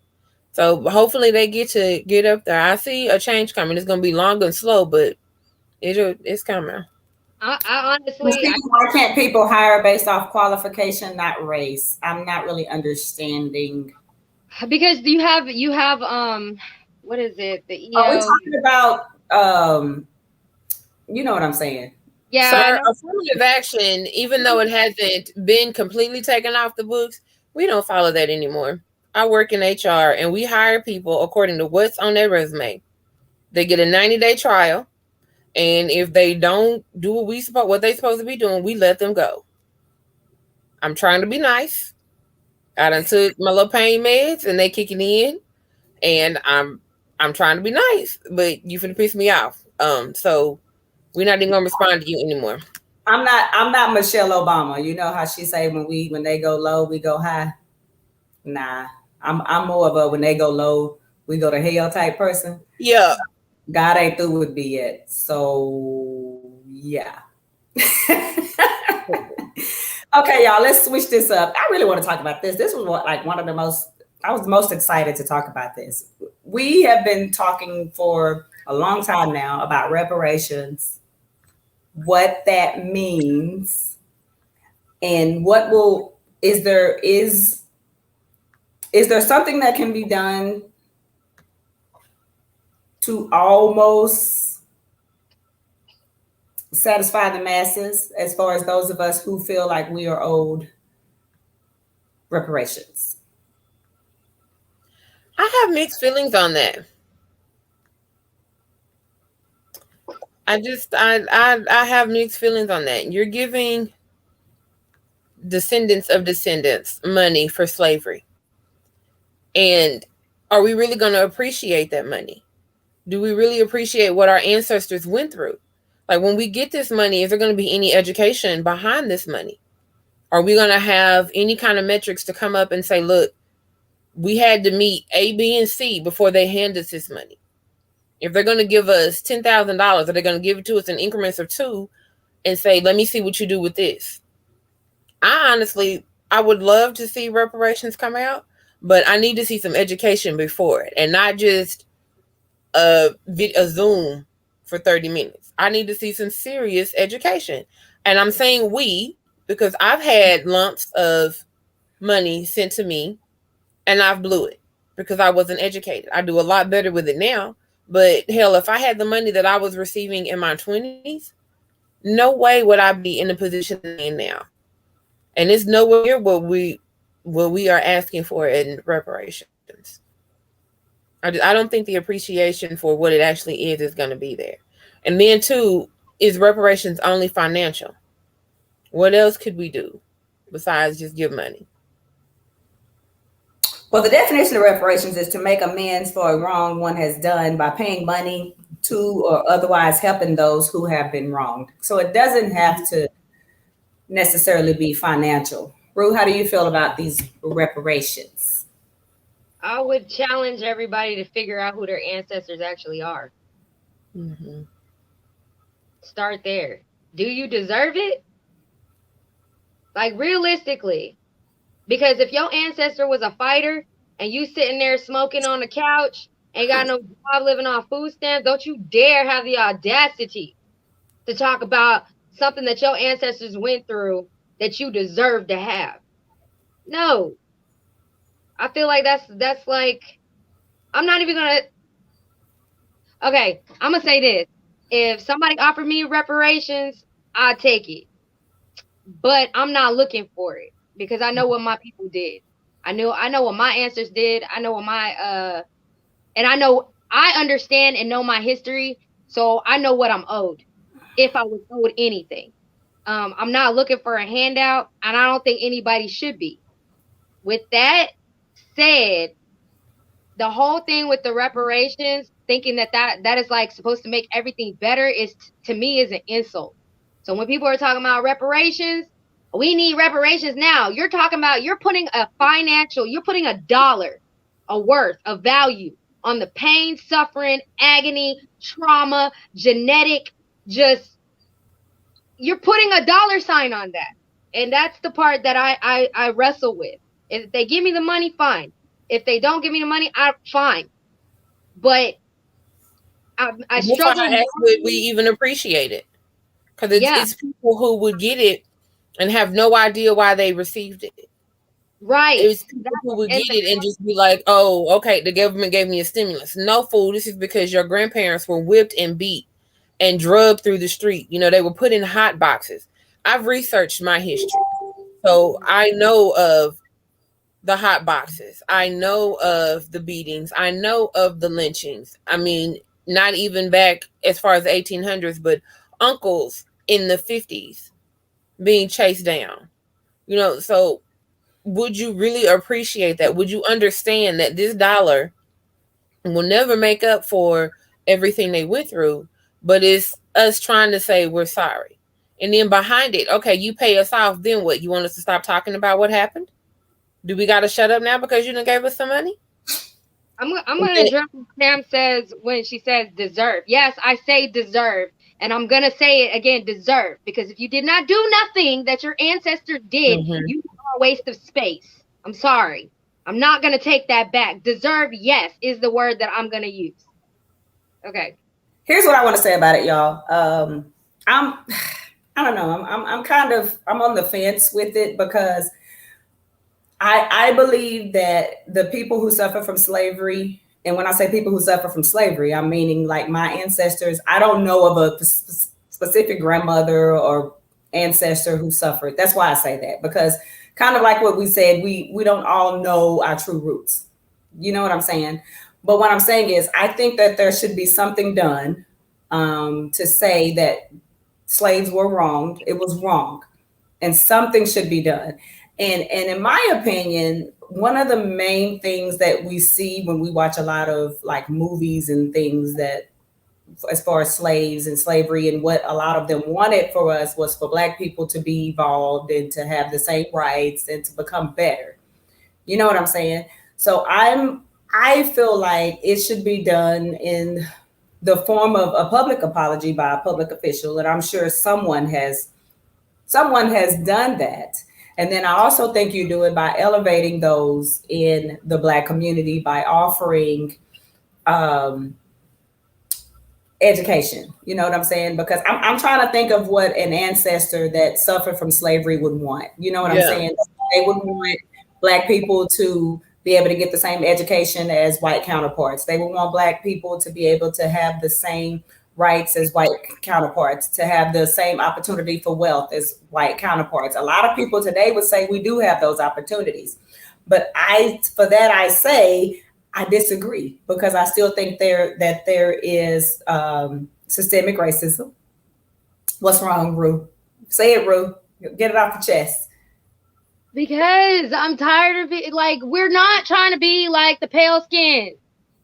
So hopefully they get up there. I see a change coming. It's going to be long and slow, but it's coming. I honestly, why can't people hire based off qualification, not race? I'm not really understanding. Because you have what is it? The EO. Are we talking about you know what I'm saying? Yeah. Sir, affirmative action, even though it hasn't been completely taken off the books, we don't follow that anymore. I work in HR, and we hire people according to what's on their resume. They get a 90-day trial, and if they don't do what they supposed to be doing, we let them go. I'm trying to be nice. I done took my little pain meds, and they kicking in, and I'm trying to be nice, but you finna piss me off. So we're not even gonna respond to you anymore. I'm not Michelle Obama. You know how she say when they go low, we go high. Nah. I'm more of a when they go low, we go to hell type person. Yeah. God ain't through with me yet. So yeah. Okay, y'all, let's switch this up. I really want to talk about this. This was one of the most, I was most excited to talk about this. We have been talking for a long time now about reparations, what that means, and is there something that can be done to almost satisfy the masses as far as those of us who feel like we are owed reparations? I have mixed feelings on that. I have mixed feelings on that. You're giving descendants of descendants money for slavery. And are we really going to appreciate that money? Do we really appreciate what our ancestors went through? Like when we get this money, is there going to be any education behind this money? Are we going to have any kind of metrics to come up and say, look, we had to meet A, B, and C before they hand us this money? If they're going to give us $10,000, are they going to give it to us in increments of two and say, let me see what you do with this? I would love to see reparations come out, but I need to see some education before it, and not just a Zoom for 30 minutes. I need to see some serious education. And I'm saying we, because I've had lumps of money sent to me and I've blew it because I wasn't educated. I do a lot better with it now. But hell, if I had the money that I was receiving in my 20s, no way would I be in the position I'm in now. And it's nowhere near what we are asking for in reparations. I don't think the appreciation for what it actually is going to be there. And then too, is reparations only financial? What else could we do besides just give money? Well, the definition of reparations is to make amends for a wrong one has done by paying money to or otherwise helping those who have been wronged. So it doesn't have to necessarily be financial. Rue, how do you feel about these reparations? I would challenge everybody to figure out who their ancestors actually are. Mm-hmm. Start there. Do you deserve it? Like realistically, because if your ancestor was a fighter and you sitting there smoking on the couch, ain't got no job, living off food stamps, don't you dare have the audacity to talk about something that your ancestors went through that you deserve to have. No. I feel like that's like, I'm not even gonna. Okay, I'm gonna say this: if somebody offered me reparations, I'd take it, but I'm not looking for it because I know what my people did. I know what my ancestors did. I know what and I understand and know my history, so I know what I'm owed if I was owed anything. I'm not looking for a handout, and I don't think anybody should be. With that said, the whole thing with the reparations, thinking that is like supposed to make everything better, is to me is an insult. So when people are talking about reparations, we need reparations now. You're talking about you're putting a dollar, a worth, a value on the pain, suffering, agony, trauma, genetic, just you're putting a dollar sign on that. And that's the part that I wrestle with. If they give me the money, fine. If they don't give me the money, I'm fine. But I struggle. Would we even appreciate it? Because it's people who would get it and have no idea why they received it. Right. It's people who would get it and just be like, oh, okay, the government gave me a stimulus. No, fool, this is because your grandparents were whipped and beat and drugged through the street. You know, they were put in hot boxes. I've researched my history. So I know of the hot boxes. I know of the beatings. I know of the lynchings. I mean, not even back as far as the 1800s, but uncles in the 50s being chased down. So would you really appreciate that? Would you understand that this dollar will never make up for everything they went through, but it's us trying to say we're sorry? And then behind it, okay, you pay us off, then what? You want us to stop talking about what happened? Do we got to shut up now because you done gave us some money? I'm going to interrupt what Sam says when she says deserve. Yes, I say deserve. And I'm going to say it again, deserve. Because if you did not do nothing that your ancestors did, you are a waste of space. I'm sorry. I'm not going to take that back. Deserve, yes, is the word that I'm going to use. Okay. Here's what I want to say about it, y'all. I don't know. I'm on the fence with it because I believe that the people who suffer from slavery, and when I say people who suffer from slavery, I'm meaning like my ancestors. I don't know of a specific grandmother or ancestor who suffered. That's why I say that, because kind of like what we said, we don't all know our true roots. You know what I'm saying? But what I'm saying is, I think that there should be something done to say that slaves were wronged. It was wrong, and something should be done. And in my opinion, one of the main things that we see when we watch a lot of like movies and things, that as far as slaves and slavery, and what a lot of them wanted for us was for Black people to be evolved and to have the same rights and to become better. You know what I'm saying? So I feel like it should be done in the form of a public apology by a public official, and I'm sure someone has done that. And then I also think you do it by elevating those in the Black community by offering education. You know what I'm saying? Because I'm trying to think of what an ancestor that suffered from slavery would want. You know what I'm saying? They would want Black people to be able to get the same education as white counterparts. They would want Black people to be able to have the same rights as white counterparts, to have the same opportunity for wealth as white counterparts. A lot of people today would say we do have those opportunities. But I say I disagree, because I still think there is systemic racism. What's wrong, Rue? Say it, Rue. Get it off the chest. Because I'm tired of it. Like, we're not trying to be like the pale skin.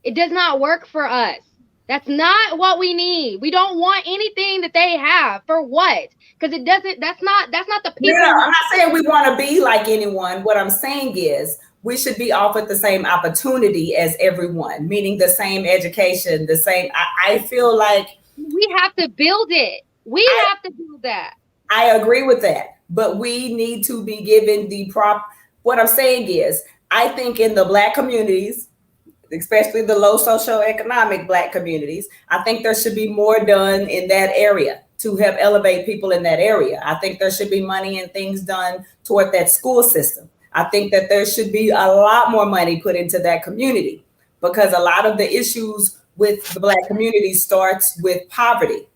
It does not work for us. That's not what we need. We don't want anything that they have. For what? Because it doesn't, that's not the people. No, I'm not saying we want to be like anyone. What I'm saying is we should be offered the same opportunity as everyone, meaning the same education, the same. I feel like we have to build it. We have to build that. I agree with that, but we need to be given the what I'm saying is, I think in the Black communities, especially the low socioeconomic Black communities, I think there should be more done in that area to help elevate people in that area. I think there should be money and things done toward that school system. I think that there should be a lot more money put into that community, because a lot of the issues with the Black community starts with poverty.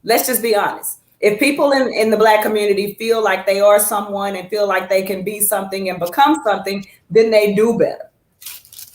Let's just be honest. If people in the Black community feel like they are someone and feel like they can be something and become something, then they do better.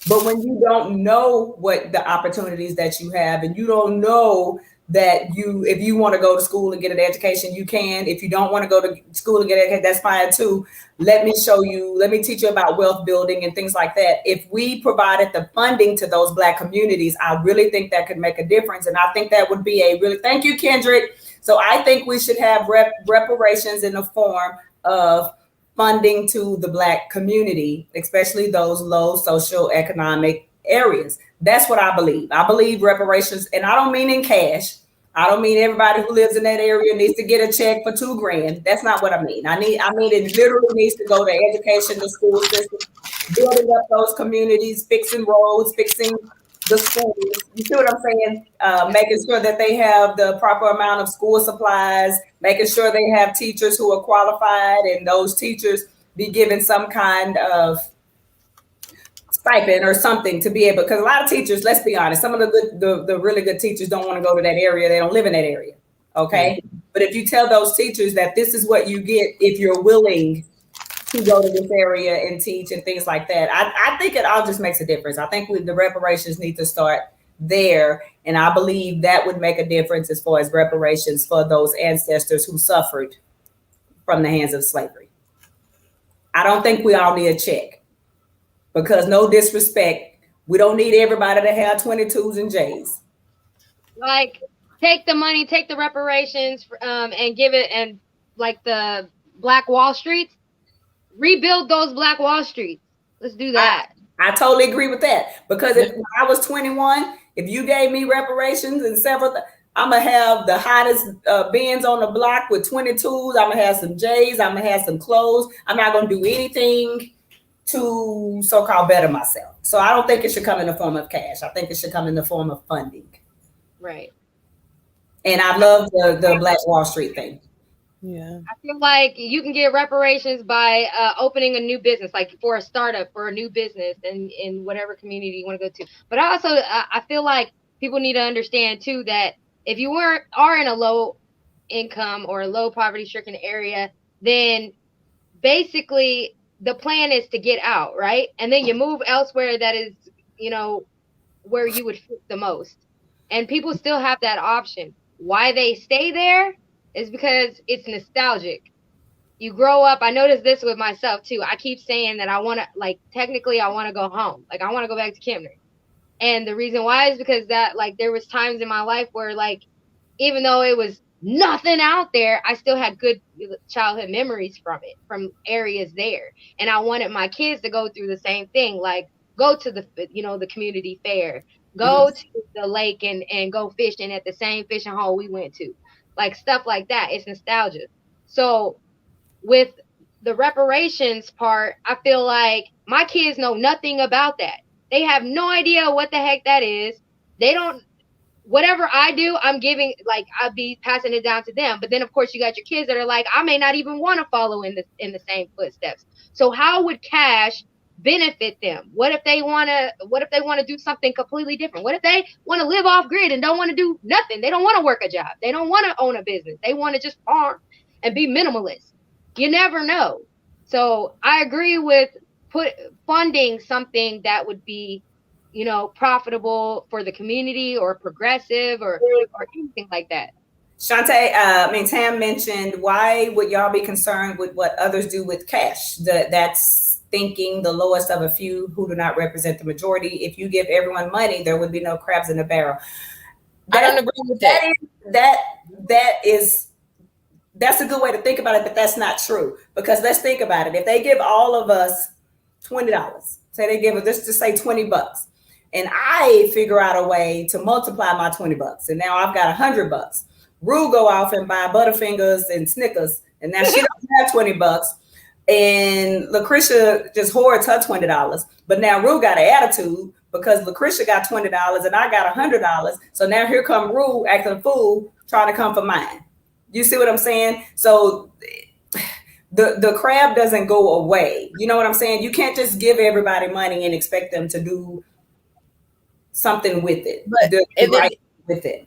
But when you don't know what the opportunities that you have, and you don't know that if you want to go to school and get an education, you can. If you don't want to go to school and get an education, that's fine too. Let me teach you about wealth building and things like that. If we provided the funding to those Black communities, I really think that could make a difference. And I think that would be thank you, Kendrick. So I think we should have reparations in the form of funding to the Black community, especially those low socioeconomic areas. That's what I believe. I believe reparations, and I don't mean in cash. I don't mean everybody who lives in that area needs to get a check for $2,000. That's not what I mean. I mean it literally needs to go to education, the school system, building up those communities, fixing roads, fixing the schools. You see what I'm saying? Making sure that they have the proper amount of school supplies, making sure they have teachers who are qualified, and those teachers be given some kind of stipend or something to be able, because a lot of teachers, let's be honest, some of the really good teachers don't want to go to that area. They don't live in that area. Okay. Mm-hmm. But if you tell those teachers that this is what you get if you're willing to go to this area and teach and things like that. I think it all just makes a difference. I think the reparations need to start there. And I believe that would make a difference as far as reparations for those ancestors who suffered from the hands of slavery. I don't think we all need a check because no disrespect, we don't need everybody to have 22s and J's. Like, take the money, take the reparations, and give it, and like the Black Wall Streets, rebuild those Black Wall Streets. Let's do that. I totally agree with that because if I was 21, if you gave me reparations and several, I'm gonna have the hottest Benz on the block with 22s. I'm gonna have some J's. I'm gonna have some clothes. I'm not gonna do anything to so-called better myself. So I don't think it should come in the form of cash. I think it should come in the form of funding. Right. And I love the Black Wall Street thing. Yeah. I feel like you can get reparations by opening a new business, like for a startup, for a new business in whatever community you want to go to. But also, I feel like people need to understand too that if you are in a low income or a low poverty stricken area, then basically the plan is to get out, right? And then you move elsewhere that is, where you would fit the most. And people still have that option. Why they stay there is because it's nostalgic. You grow up. I noticed this with myself too. I keep saying that I want to, technically I want to go home. Like, I want to go back to Camden. And the reason why is because that, there was times in my life where, even though it was nothing out there, I still had good childhood memories from it, from areas there. And I wanted my kids to go through the same thing, go to the community fair, go to the lake and go fishing at the same fishing hole we went to, stuff like that. It's nostalgia. So with the reparations part, I feel like my kids know nothing about that. They have no idea what the heck that is. They don't, whatever I do, I'm giving, I'll be passing it down to them. But then of course you got your kids that are I may not even want to follow in the same footsteps. So how would cash benefit them? What if they want to do something completely different? What if they want to live off grid and don't want to do nothing? They don't want to work a job. They don't want to own a business. They want to just farm and be minimalist. You never know. So I agree with funding something that would be, profitable for the community or progressive or anything like that. Shantae, Tam mentioned, why would y'all be concerned with what others do with cash? That's thinking the lowest of a few who do not represent the majority. If you give everyone money, there would be no crabs in the barrel. I don't agree with that. That's a good way to think about it, but that's not true. Because let's think about it. If they give all of us $20, say they give us, let's just say $20, and I figure out a way to multiply my $20, and now I've got $100. Rue go off and buy Butterfingers and Snickers, and now she don't have $20. And Lucretia just hoards her $20, but now Rue got an attitude because Lucretia got $20 and I got $100. So now here come Rue acting a fool, trying to come for mine. You see what I'm saying? So the crab doesn't go away. You know what I'm saying? You can't just give everybody money and expect them to do something with it. But with it.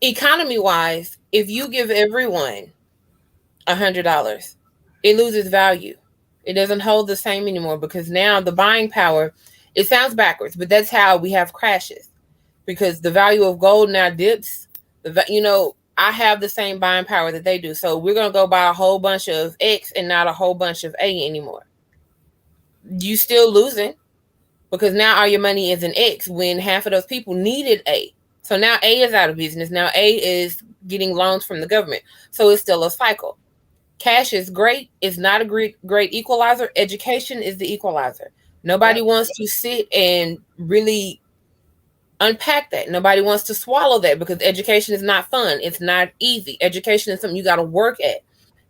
Economy wise, if you give everyone $100, it loses value. It doesn't hold the same anymore because now the buying power, it sounds backwards, but that's how we have crashes because the value of gold now dips. I have the same buying power that they do. So we're going to go buy a whole bunch of X and not a whole bunch of A anymore. You still losing because now all your money is in X when half of those people needed A. So now A is out of business. Now A is getting loans from the government. So it's still a cycle. Cash is great. It's not a great equalizer. Education is the equalizer. Nobody wants to sit and really unpack that. Nobody wants to swallow that because education is not fun. It's not easy. Education is something you got to work at.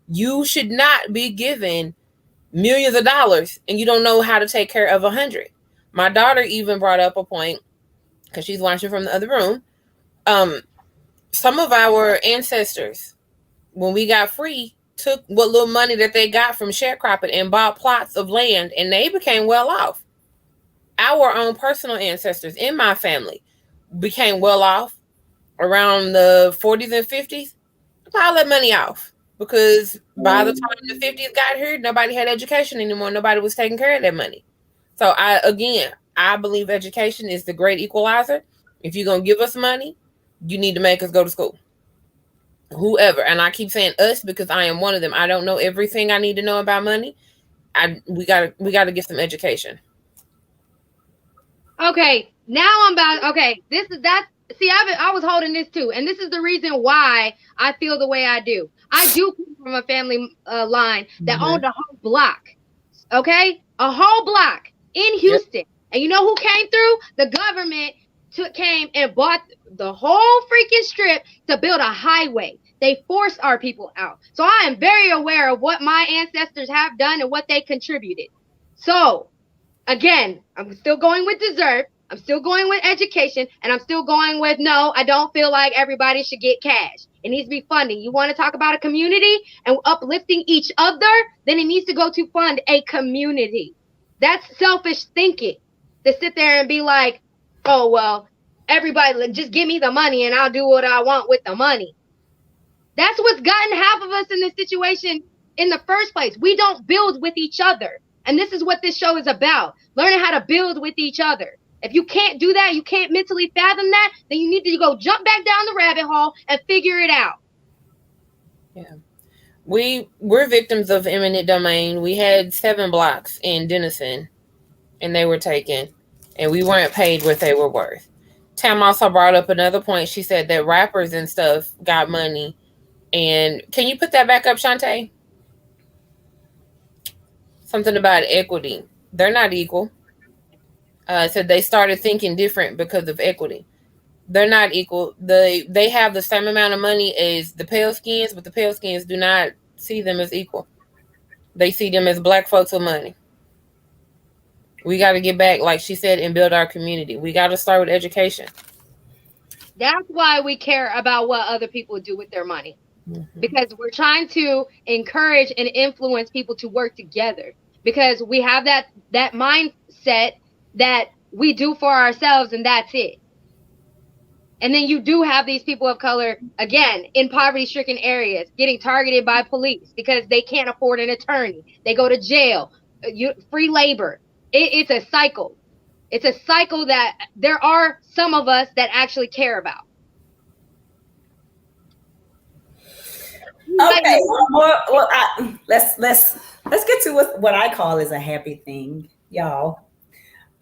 You should not be given millions of dollars and you don't know how to take care of 100. My daughter even brought up a point because she's watching from the other room. Some of our ancestors, when we got free, took what little money that they got from sharecropping and bought plots of land, and they became well off. Our own personal ancestors in my family became well off around the 40s and 50s. Pile that money off. because by the time the 50s got here, nobody had education anymore. Nobody was taking care of that money. So I believe education is the great equalizer. If you're gonna give us money, you need to make us go to school. Whoever, and I keep saying us because I am one of them. I don't know everything I need to know about money. We gotta get some education. Okay, now I'm about. Okay, this is that. See, I was holding this too, and this is the reason why I feel the way I do. I do come from a family line that owned a whole block. Okay, a whole block in Yep. Houston, and you know who came through? The government came and bought the whole freaking strip to build a highway. They forced our people out. So I am very aware of what my ancestors have done and what they contributed. So again, I'm still going with deserve. I'm still going with education, and I'm still going with no, I don't feel like everybody should get cash. It needs to be funding. You want to talk about a community and uplifting each other, then it needs to go to fund a community. That's selfish thinking to sit there and be like, oh, well, everybody just give me the money and I'll do what I want with the money. That's what's gotten half of us in this situation in the first place. We don't build with each other. And this is what this show is about. Learning how to build with each other. If you can't do that, you can't mentally fathom that, then you need to go jump back down the rabbit hole and figure it out. Yeah. We're victims of eminent domain. We had 7 blocks in Denison and they were taken and we weren't paid what they were worth. Tam also brought up another point. She said that rappers and stuff got money. And can you put that back up, Shantae? Something about equity. They're not equal. So they started thinking different because of equity. They're not equal. They have the same amount of money as the pale skins, but the pale skins do not see them as equal. They see them as black folks with money. We got to get back, like she said, and build our community. We got to start with education. That's why we care about what other people do with their money. Mm-hmm. Because we're trying to encourage and influence people to work together. Because we have that mindset that we do for ourselves and that's it. And then you do have these people of color, again, in poverty-stricken areas, getting targeted by police because they can't afford an attorney. They go to jail, free labor. It's a cycle. It's a cycle that there are some of us that actually care about. Okay, well, let's get to what I call is a happy thing, y'all.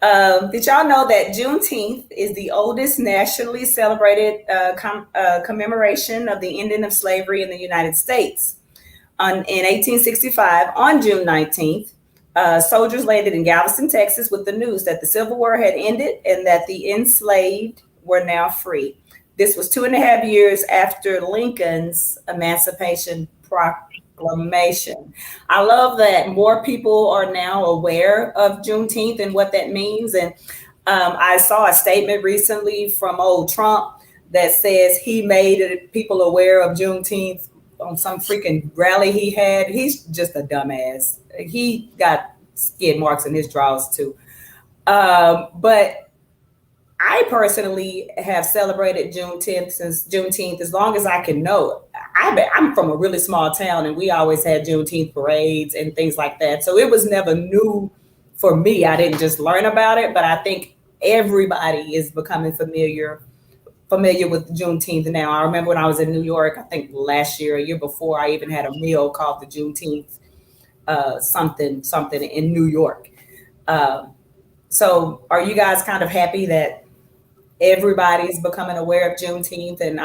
Did y'all know that Juneteenth is the oldest nationally celebrated commemoration of the ending of slavery in the United States? In 1865, on June 19th, soldiers landed in Galveston, Texas, with the news that the Civil War had ended and that the enslaved were now free. This was 2.5 years after Lincoln's Emancipation Proclamation. I love that more people are now aware of Juneteenth and what that means. And I saw a statement recently from old Trump that says he made people aware of Juneteenth on some freaking rally he had. He's just a dumbass. He got skid marks in his drawers too. But I personally have celebrated Juneteenth as long as I can know. I'm from a really small town and we always had Juneteenth parades and things like that. So it was never new for me. I didn't just learn about it, but I think everybody is becoming familiar with Juneteenth now. I remember when I was in New York, I think last year, a year before, I even had a meal called the Juneteenth something in New York. So are you guys kind of happy that everybody's becoming aware of Juneteenth? And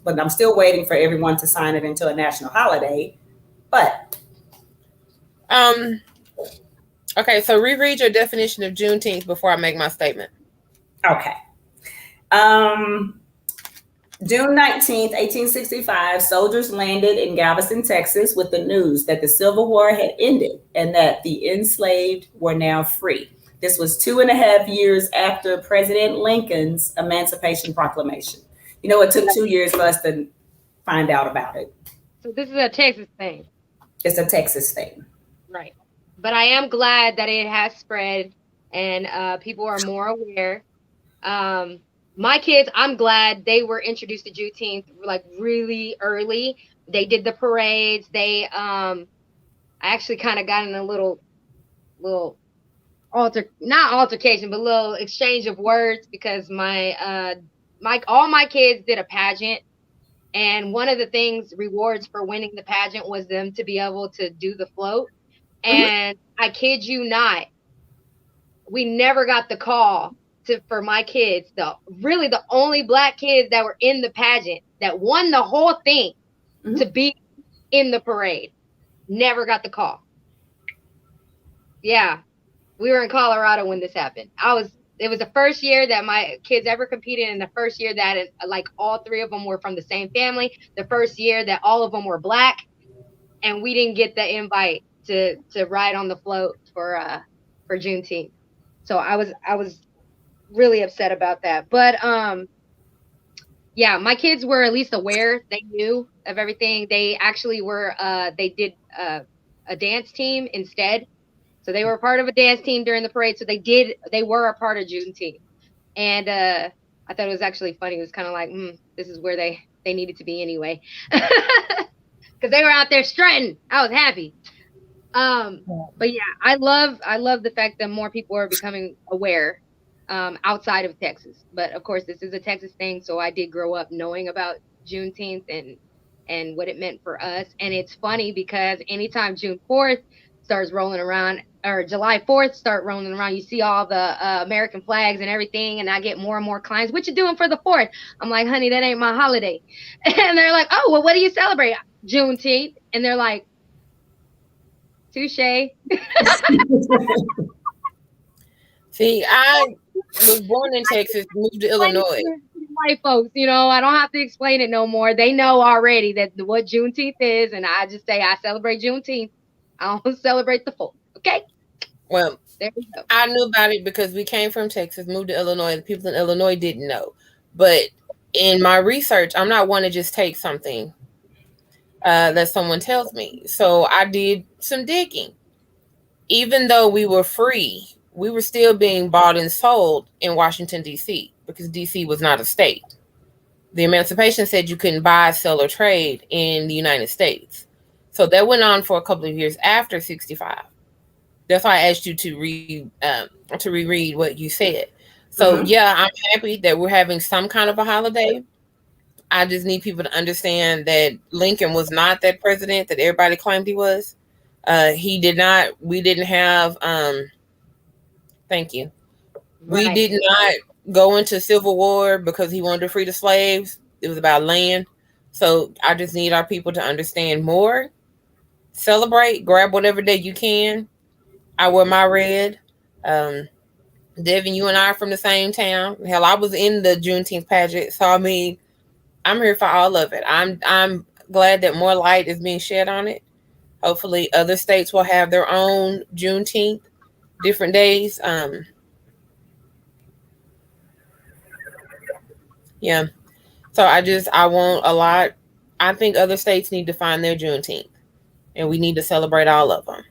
but I'm still waiting for everyone to sign it into a national holiday. But okay, so reread your definition of Juneteenth before I make my statement. Okay. June 19th, 1865, soldiers landed in Galveston, Texas, with the news that the Civil War had ended and that the enslaved were now free. This was 2.5 years after President Lincoln's Emancipation Proclamation. You know, it took 2 years for us to find out about it. So this is a Texas thing. It's a Texas thing. Right. But I am glad that it has spread and people are more aware. My kids, I'm glad they were introduced to Juneteenth like really early. They did the parades. I actually kind of got in a little not altercation, but little exchange of words because all my kids did a pageant, and one of the things rewards for winning the pageant was them to be able to do the float. Mhm. And I kid you not, we never got the call for my kids, the only black kids that were in the pageant that won the whole thing, Mhm. to be in the parade. Never got the call. Yeah. We were in Colorado when this happened. It was the first year that my kids ever competed, and the first year that like all three of them were from the same family, the first year that all of them were black, and we didn't get the invite to ride on the float for Juneteenth. So I was really upset about that. But yeah, my kids were at least aware. They knew of everything. They actually they did a dance team instead. So they were part of a dance team during the parade. So they were a part of Juneteenth. And I thought it was actually funny. It was kind of like, this is where they needed to be anyway. Because they were out there strutting. I was happy. But yeah, I love the fact that more people are becoming aware outside of Texas. But of course, this is a Texas thing, so I did grow up knowing about Juneteenth and what it meant for us. And it's funny because anytime June 4th starts rolling around, or July 4th start rolling around, you see all the American flags and everything, and I get more and more clients. What you doing for the 4th? I'm like, honey, that ain't my holiday. And they're like, oh, well, what do you celebrate? Juneteenth. And they're like, touche. See, I was born in Texas, moved to Explain it Illinois. to white folks, I don't have to explain it no more. They know already that what Juneteenth is, and I just say I celebrate Juneteenth. I don't celebrate the 4th. Okay, Well, there we go. I knew about it because we came from Texas, moved to Illinois. The people in Illinois didn't know. But in my research, I'm not one to just take something that someone tells me. So I did some digging. Even though we were free, we were still being bought and sold in Washington, D.C., because D.C. was not a state. The Emancipation said you couldn't buy, sell, or trade in the United States. So that went on for a couple of years after 65. That's why I asked you to reread what you said. So Mhm. yeah, I'm happy that we're having some kind of a holiday. I just need people to understand that Lincoln was not that president that everybody claimed he was. He did not. We didn't have. Thank you. We Right. did not go into civil war because he wanted to free the slaves. It was about land. So I just need our people to understand more. Celebrate. Grab whatever day you can. I wear my red. Um, Devin, you and I are from the same town. Hell, I was in the Juneteenth pageant, so I mean, I'm here for all of it. I'm glad that more light is being shed on it. Hopefully, other states will have their own Juneteenth, different days. Yeah. So I want a lot. I think other states need to find their Juneteenth, and we need to celebrate all of them.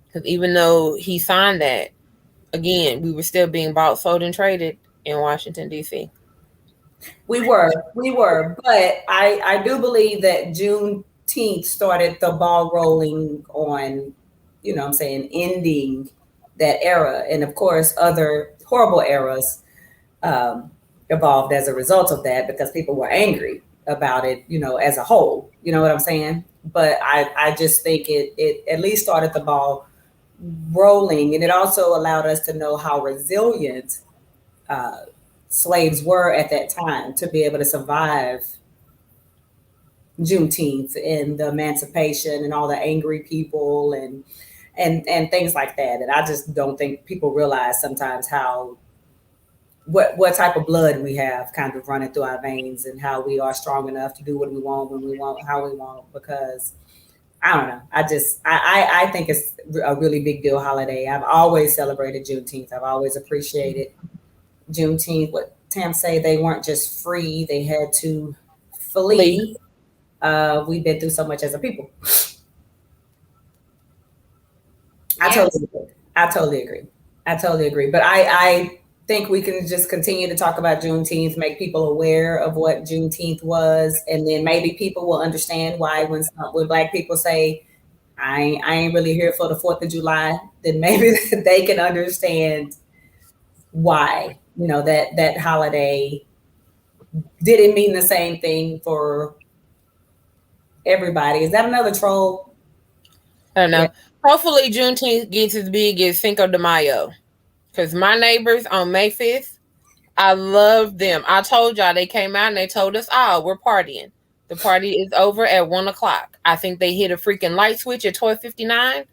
Because even though he signed that, again, we were still being bought, sold, and traded in Washington D.C. We were, but I do believe that Juneteenth started the ball rolling on, what I'm saying, ending that era, and of course, other horrible eras um, evolved as a result of that because people were angry about it, as a whole. You know what I'm saying? But I just think it at least started the ball rolling, and it also allowed us to know how resilient uh, slaves were at that time to be able to survive Juneteenth and the emancipation and all the angry people and things like that. And I just don't think people realize sometimes how what type of blood we have kind of running through our veins and how we are strong enough to do what we want when we want, how we want, because I don't know. I think it's a really big deal holiday. I've always celebrated Juneteenth. I've always appreciated Juneteenth. What Tam say, they weren't just free; they had to Lee. flee. We've been through so much as a people. I Yeah. totally agree. I totally agree. I totally agree. But I think we can just continue to talk about Juneteenth, make people aware of what Juneteenth was, and then maybe people will understand why when Black people say, I ain't really here for the 4th of July," then maybe they can understand why, that holiday didn't mean the same thing for everybody. Is that another troll? I don't Yeah. know. Hopefully Juneteenth gets as big as Cinco de Mayo. Because my neighbors on May 5th, I love them. I told y'all they came out and they told us, "Oh, we're partying. The party is over at 1 o'clock." I think they hit a freaking light switch at 12:59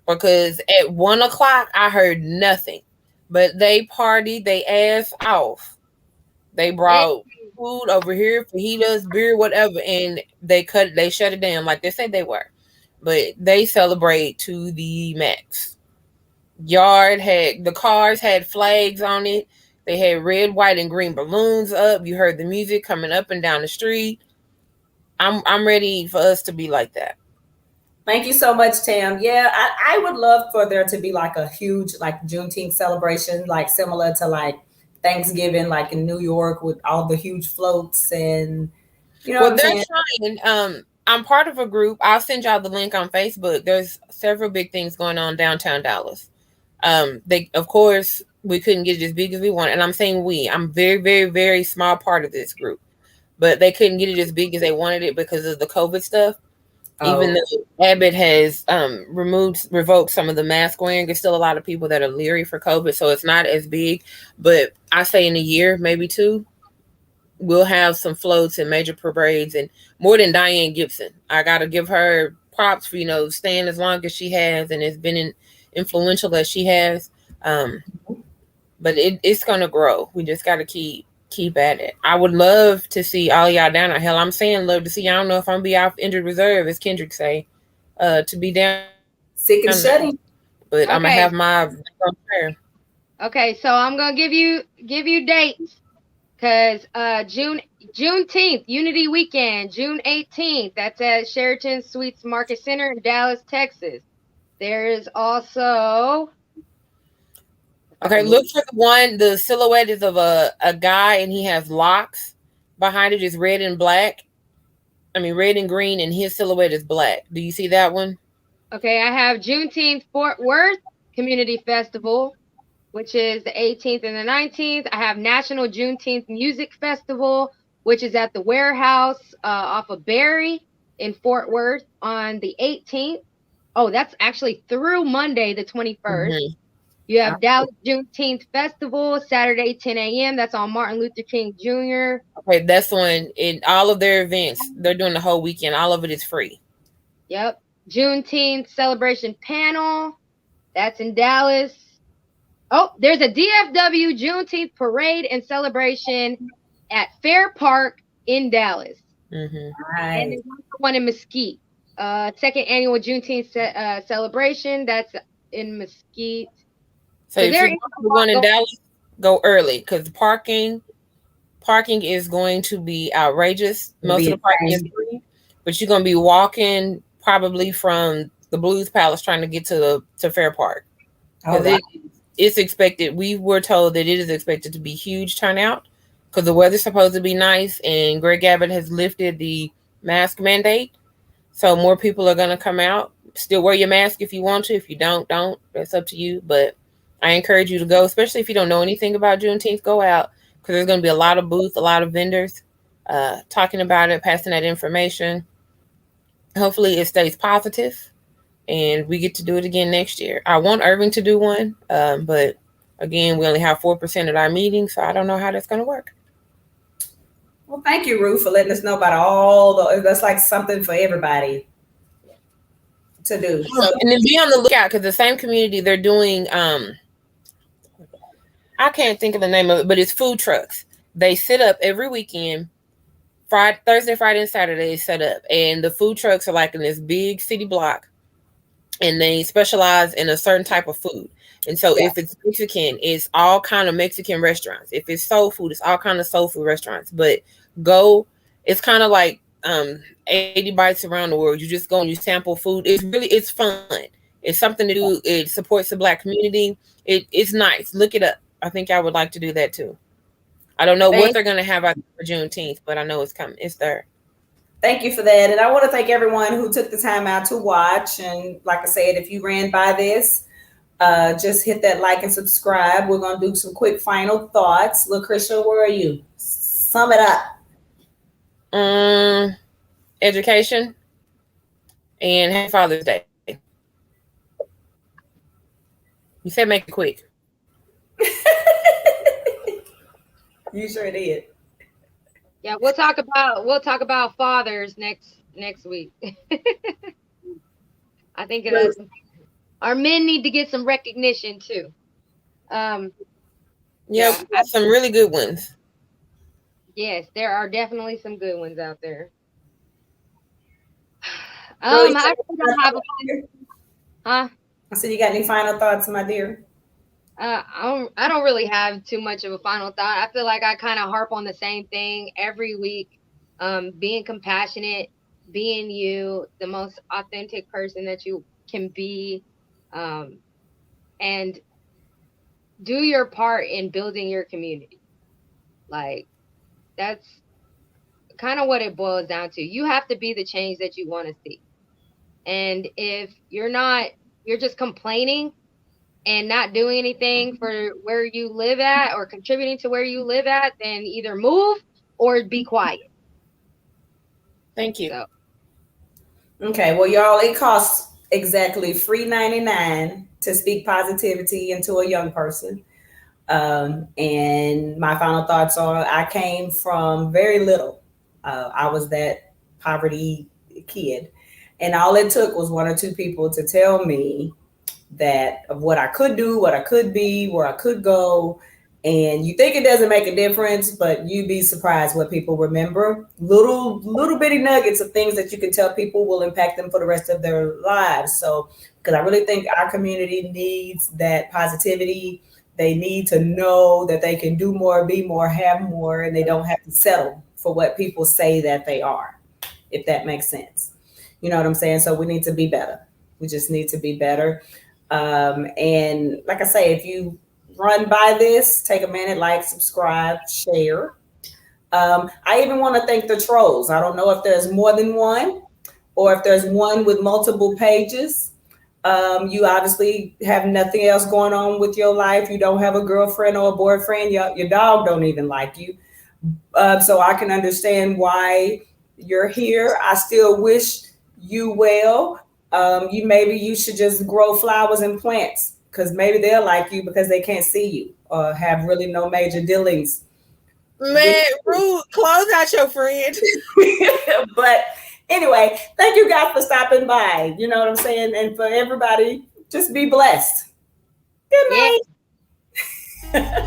because at 1 o'clock I heard nothing. But they partied they ass off. They Hey, brought food over here, fajitas, beer, whatever, and they shut it down like they said they were. But they celebrate to the max. The cars had flags on it. They had red, white, and green balloons up. You heard the music coming up and down the street. I'm ready for us to be like that. Thank you so much, Tam. Yeah, I would love for there to be like a huge like Juneteenth celebration, like similar to like Thanksgiving, like in New York with all the huge floats and you know what Well, I'm they're saying? trying. I'm part of a group. I'll send y'all the link on Facebook. There's several big things going on downtown Dallas. They, of course, we couldn't get it as big as we wanted, and I'm saying we. I'm very, very, very small part of this group, but they couldn't get it as big as they wanted it because of the COVID stuff. Even Oh, though Abbott has revoked some of the mask wearing, there's still a lot of people that are leery for COVID, so it's not as big. But I say in a year, maybe two, we'll have some floats and major parades, and more than Diane Gibson. I got to give her props for staying as long as she has and has been influential as she has. Um, but it's gonna grow. We just got to keep at it. I would love to see all y'all down there. Hell, I'm saying love to see. I don't know if I'm gonna be off injured reserve, as Kendrick say, to be down there. sick and But I'm shutting. gonna have my okay, prayer. okay. So I'm gonna give you dates because Juneteenth Unity Weekend, June 18th. That's at Sheraton Suites Market Center in Dallas, Texas. There is also, if I Okay, can move. look for the silhouette is of a guy and he has locks. Behind it is red and black. I mean red and green, and his silhouette is black. Do you see that one? Okay, I have Juneteenth Fort Worth Community Festival, which is the 18th and the 19th. I have National Juneteenth Music Festival, which is at the Warehouse off of Berry in Fort Worth on the 18th. Oh, that's actually through Monday, the 21st. Mm-hmm. You have Dallas Juneteenth Festival, Saturday, 10 a.m. That's on Martin Luther King Jr. Okay, that's one. In all of their events, they're doing the whole weekend. All of it is free. Yep. Juneteenth Celebration Panel. That's in Dallas. Oh, there's a DFW Juneteenth parade and celebration at Fair Park in Dallas. Mm-hmm. And Right. there's also one in Mesquite. Second annual Juneteenth celebration. That's in Mesquite. So So if there you're is going a to the lot one in going. Dallas, go early because parking is going to be outrageous. It'll Most of be the parking is insane. free, but you're going to be walking probably from the Blues Palace trying to get to Fair Park Oh, because it's expected. We were told that it is expected to be huge turnout because the weather's supposed to be nice, and Greg Abbott has lifted the mask mandate, so more people are going to come out. Still wear your mask if you want to. If you don't. That's up to you. But I encourage you to go, especially if you don't know anything about Juneteenth. Go out because there's going to be a lot of booths, a lot of vendors talking about it, passing that information. Hopefully, it stays positive, and we get to do it again next year. I want Irving to do one, but again, we only have 4% at our meeting, so I don't know how that's going to work. well, thank you, Ruth, for letting us know about all the. That's like something for everybody to do. So And then be on the lookout because the same community they're doing. I can't think of the name of it, but it's food trucks. They sit up every weekend. Friday, Thursday, Friday, and Saturday is set up, and the food trucks are like in this big city block, and they specialize in a certain type of food. And so, yeah, if it's Mexican, it's all kind of Mexican restaurants. If it's soul food, it's all kind of soul food restaurants. But go, it's kind of like 80 bites around the world. You just go and you sample food. It's fun. It's something to do. It supports the Black community. It's nice. Look it up. I think I would like to do that too. I don't know what Thank they're gonna have out for Juneteenth, but I know it's coming. It's there. Thank you for that. And I want to thank everyone who took the time out to watch. And like I said, if you ran by this, just hit that like and subscribe. We're going to do some quick final thoughts. Lucretia, where are you? Sum it up. Education and Happy Father's Day. You said make it quick. You sure did. Yeah, we'll talk about fathers next week. I think our men need to get some recognition too. Yeah, we got some really good ones. Yes, there are definitely some good ones out there. Really, I don't have I said, you got any final thoughts, my dear? I don't really have too much of a final thought. I feel like I kind of harp on the same thing every week. Being compassionate, being you, the most authentic person that you can be, and do your part in building your community. Like, that's kind of what it boils down to. You have to be the change that you want to see. And if you're not, you're just complaining and not doing anything for where you live at or contributing to where you live at, then either move or be quiet. Thank you. So. Okay, well, y'all, it costs exactly $3.99 to speak positivity into a young person. And my final thoughts are, I came from very little. I was that poverty kid. And all it took was one or two people to tell me that of what I could do, what I could be, where I could go. And you think it doesn't make a difference, but you'd be surprised what people remember. Little bitty nuggets of things that you can tell people will impact them for the rest of their lives. So, because I really think our community needs that positivity. They need to know that they can do more, be more, have more, and they don't have to settle for what people say that they are, if that makes sense. You know what I'm saying? So we need to be better. We just need to be better. And like I say, if you run by this, take a minute, like, subscribe, share. I even want to thank the trolls. I don't know if there's more than one or if there's one with multiple pages. You obviously have nothing else going on with your life. You don't have a girlfriend or a boyfriend. Your dog don't even like you. So I can understand why you're here. I still wish you well. You should just grow flowers and plants because maybe they'll like you because they can't see you or have really no major dealings. Man, rude. Close out your friend. But anyway, thank you guys for stopping by. You know what I'm saying? And for everybody, just be blessed. Good night. Yeah.